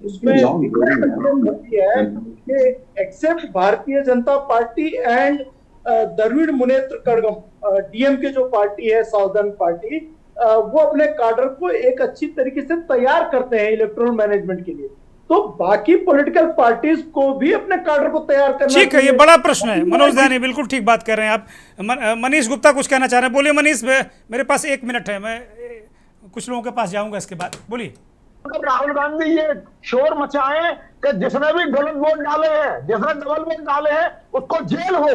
उसमें है कि except Bharatiya Janata Party and Dravida Munnetra Kazhagam DMK जो पार्टी है साउदर्न पार्टी, वो अपने काडर को एक अच्छी तरीके से तैयार करते हैं इलेक्टोरल मैनेजमेंट के लिए, तो बाकी पॉलिटिकल पार्टीज को भी अपने काडर को तैयार करना। ठीक है, ये बड़ा प्रश्न है मनोज ध्यानी, बिल्कुल ठीक बात कर रहे हैं आप। मनीष गुप्ता कुछ कहना चाह रहे हैं, बोलिए मनीष। मेरे पास 1 मिनट है, मैं कुछ लोगों के पास जाऊंगा इसके बाद, बोलिए। राहुल गांधी ये शोर मचाए कि जिसने भी गलत वोट डाले हैं, जिसने डबल वोट डाले हैं उसको जेल हो।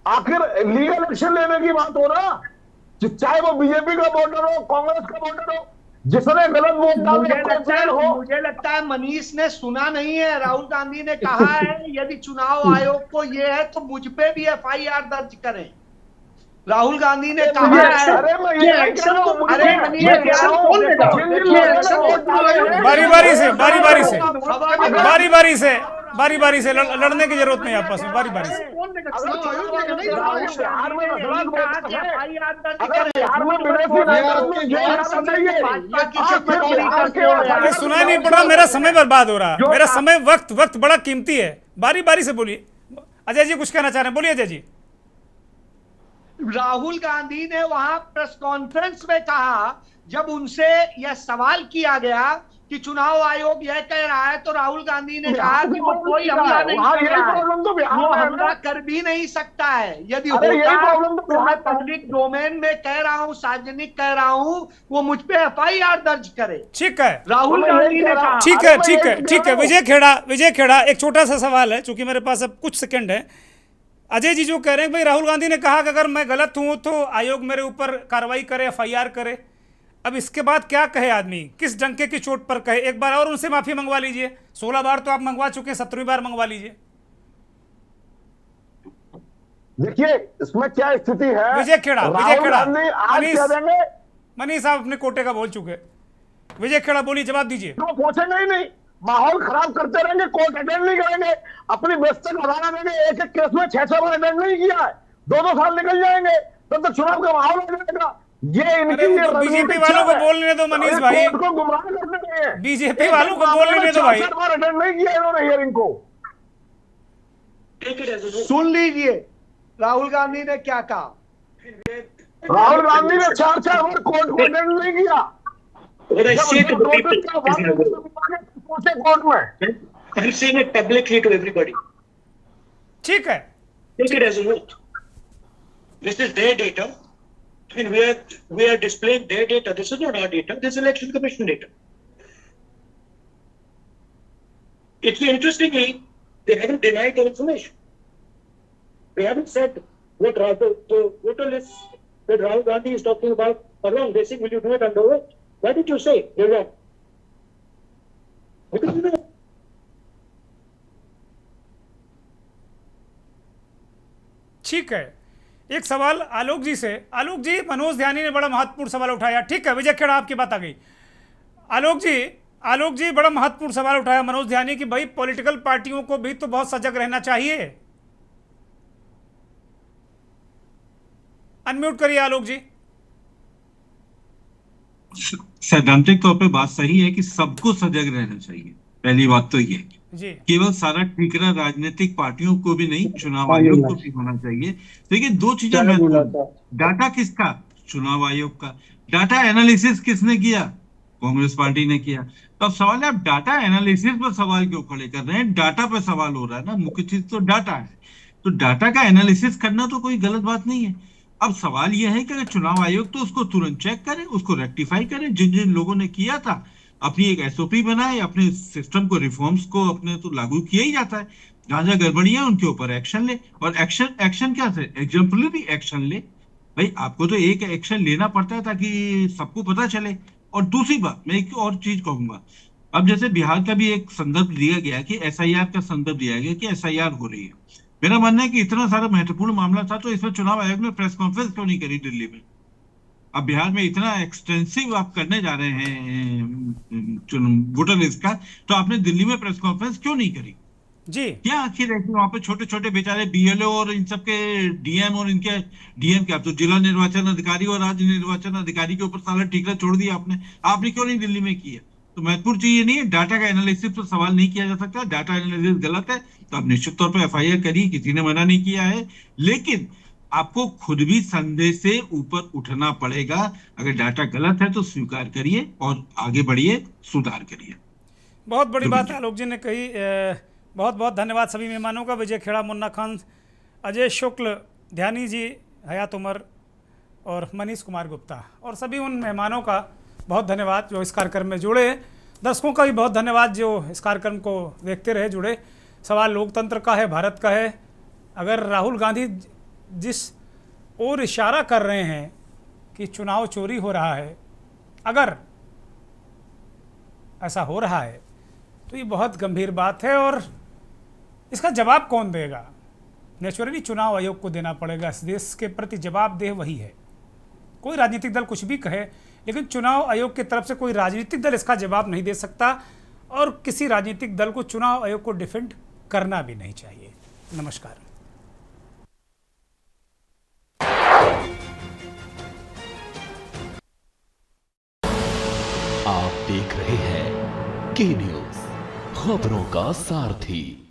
आखिर लीगल एक्शन लेने की बात हो ना, चाहे वो बीजेपी का वोटर हो, कांग्रेस का वोटर हो, जिसने गलत वोट डाले। मुझे लगता है मनीष ने सुना नहीं है। राहुल गांधी ने कहा है यदि चुनाव आयोग को ये है तो मुझ पे भी FIR दर्ज करें। राहुल गांधी ने कहा है बारी से लड़ने की जरूरत नहीं आपस में, बारी से। सुनाई नहीं पड़ रहा, मेरा समय बर्बाद हो रहा, मेरा समय वक्त बड़ा कीमती है। बारी से बोलिए। अजय जी कुछ कहना चाह रहे हैं, बोलिए अजय जी। राहुल गांधी ने वहां प्रेस कॉन्फ्रेंस में कहा, जब उनसे यह सवाल किया गया कि चुनाव आयोग यह कह रहा है, तो राहुल गांधी ने कहा कि वो कोई हमला नहीं कर रहा है, वो हमला कर भी नहीं सकता है। यदि होता तो मैं पब्लिक डोमेन में कह रहा हूँ, सार्वजनिक कह रहा हूँ, वो मुझ पे FIR दर्ज करे। ठीक है, राहुल गांधी ने कहा। ठीक है। विजय खेड़ा, एक छोटा सा सवाल है, चूंकि मेरे पास अब कुछ सेकंड है। अजय जी जो कह रहे हैं भाई, राहुल गांधी ने कहा कि अगर मैं गलत हूं तो आयोग मेरे ऊपर कार्रवाई करे, FIR करे। अब इसके बाद क्या कहे आदमी, किस डंके की चोट पर कहे? एक बार और उनसे माफी मंगवा लीजिए। 16 बार तो आप मंगवा चुके हैं, 17वीं बार मंगवा लीजिए। देखिए इसमें क्या स्थिति है। विजय खेड़ा, मनीष साहब अपने कोटे का बोल चुके। विजय खेड़ा बोलिए, जवाब दीजिए। तो पहुंचेंगे ही नहीं, माहौल खराब करते रहेंगे, कोर्ट अटेंड नहीं करेंगे, अपनी व्यस्तता बढ़ाना देंगे। एक केस में 6 बार अटेंड नहीं किया है, 2 साल निकल जाएंगे, तब तक चुनाव का माहौल हो जाएगा। ये इनकी बीजेपी वालों को बोलने दो मनीष भाई, को गुमराह करते हैं। बीजेपी वालों को बोलने दो भाई। 4 बार अटेंड नहीं किया इन्होंने हियरिंग को। सुन लीजिए राहुल गांधी ने क्या कहा। राहुल गांधी ने 4 बार कोर्ट को अटेंड नहीं किया। ठीक है, take it as a note. This is their data. I mean, we are displaying their data. This is not our data. This is Election Commission data. It's interestingly, they haven't denied the information. They haven't said what the voter list that Rahul Gandhi is talking about are wrong. They say, will you do it under oath? Why did you say they're wrong? Because you know. ठीक है, एक सवाल आलोक जी से। आलोक जी, मनोज ध्यानी ने बड़ा महत्वपूर्ण सवाल उठाया। ठीक है विजय खेड़ा, आपकी बात आ गई। आलोक जी बड़ा महत्वपूर्ण सवाल उठाया मनोज ध्यानी की, भाई पॉलिटिकल पार्टियों को भी तो बहुत सजग रहना चाहिए। अनम्यूट करिए आलोक जी। सैद्धांतिक तौर पे बात सही है कि सबको सजग रहना चाहिए, पहली बात तो ये जी केवल सारा ठीकरा राजनीतिक पार्टियों को भी नहीं, चुनाव आयोग को भी होना चाहिए। देखिए दो चीजें महत्वपूर्ण, डाटा किसका? चुनाव आयोग का। डाटा एनालिसिस किसने किया? कांग्रेस पार्टी ने किया। तो अब सवाल है, आप डाटा एनालिसिस पर सवाल क्यों खड़े कर रहे हैं? डाटा पर सवाल हो रहा है ना, मुख्य चीज तो डाटा है। तो डाटा का एनालिसिस करना तो कोई गलत बात नहीं है। अब सवाल यह है कि अगर चुनाव आयोग तो उसको तुरंत चेक करे, उसको रेक्टिफाई करे, जिन जिन लोगों ने किया था अपनी एक एसओपी बनाए, अपने सिस्टम को, रिफॉर्म्स को अपने तो लागू किया ही जाता है। जहां जहां गड़बड़ियां उनके ऊपर एक्शन ले, और एक्शन एक्शन क्या थे? एग्जाम्पलरी एक्शन ले। भाई आपको तो एक एक्शन लेना पड़ता है ताकि सबको पता चले। और दूसरी बात मैं एक और चीज कहूंगा, अब जैसे बिहार का भी एक संदर्भ दिया गया कि एसआईआर का संदर्भ दिया गया कि एसआईआर हो रही है। मेरा मानना है कि इतना सारा महत्वपूर्ण मामला था तो इसमें चुनाव आयोग ने प्रेस कॉन्फ्रेंस क्यों नहीं करी दिल्ली में? अब बिहार में इतना एक्सटेंसिव आप करने जा रहे हैं वोटर लिस्ट का, तो आपने दिल्ली में प्रेस कॉन्फ्रेंस क्यों नहीं करी? जी क्या आखिर है कि वहां पे छोटे छोटे बेचारे बीएलओ और इन सबके डीएम और इनके डीएम क्या, तो जिला निर्वाचन अधिकारी और राज्य निर्वाचन अधिकारी के ऊपर सारा ठीकरा छोड़ दिया आपने क्यों नहीं दिल्ली में किया? तो महत्वपूर्ण चीज ये नहीं है, डाटा का एनालिसिस पर सवाल नहीं किया जा सकता। डाटा एनालिसिस गलत है तो आप निश्चित तौर पर एफआईआर करिए, किसी ने मना नहीं किया है, लेकिन आपको खुद भी संदेह से ऊपर उठना पड़ेगा। अगर डाटा गलत है तो स्वीकार करिए और आगे बढ़िए, सुधार करिए। बहुत बड़ी बात आलोक जी ने कही। बहुत बहुत धन्यवाद सभी मेहमानों का, विजय खेड़ा, मुन्ना खान, अजय शुक्ल, ध्यानी जी, हयात उमर और मनीष कुमार गुप्ता, और सभी उन मेहमानों का बहुत धन्यवाद जो इस कार्यक्रम में जुड़े। दर्शकों का भी बहुत धन्यवाद जो इस कार्यक्रम को देखते रहे, जुड़े। सवाल लोकतंत्र का है, भारत का है। अगर राहुल गांधी जिस ओर इशारा कर रहे हैं कि चुनाव चोरी हो रहा है, अगर ऐसा हो रहा है तो ये बहुत गंभीर बात है, और इसका जवाब कौन देगा? नेचुरली चुनाव आयोग को देना पड़ेगा। इस देश के प्रति जवाबदेह वही है। कोई राजनीतिक दल कुछ भी कहे, लेकिन चुनाव आयोग की तरफ से कोई राजनीतिक दल इसका जवाब नहीं दे सकता, और किसी राजनीतिक दल को चुनाव आयोग को डिफेंड करना भी नहीं चाहिए। नमस्कार। आप देख रहे हैं के न्यूज़, खबरों का सारथी।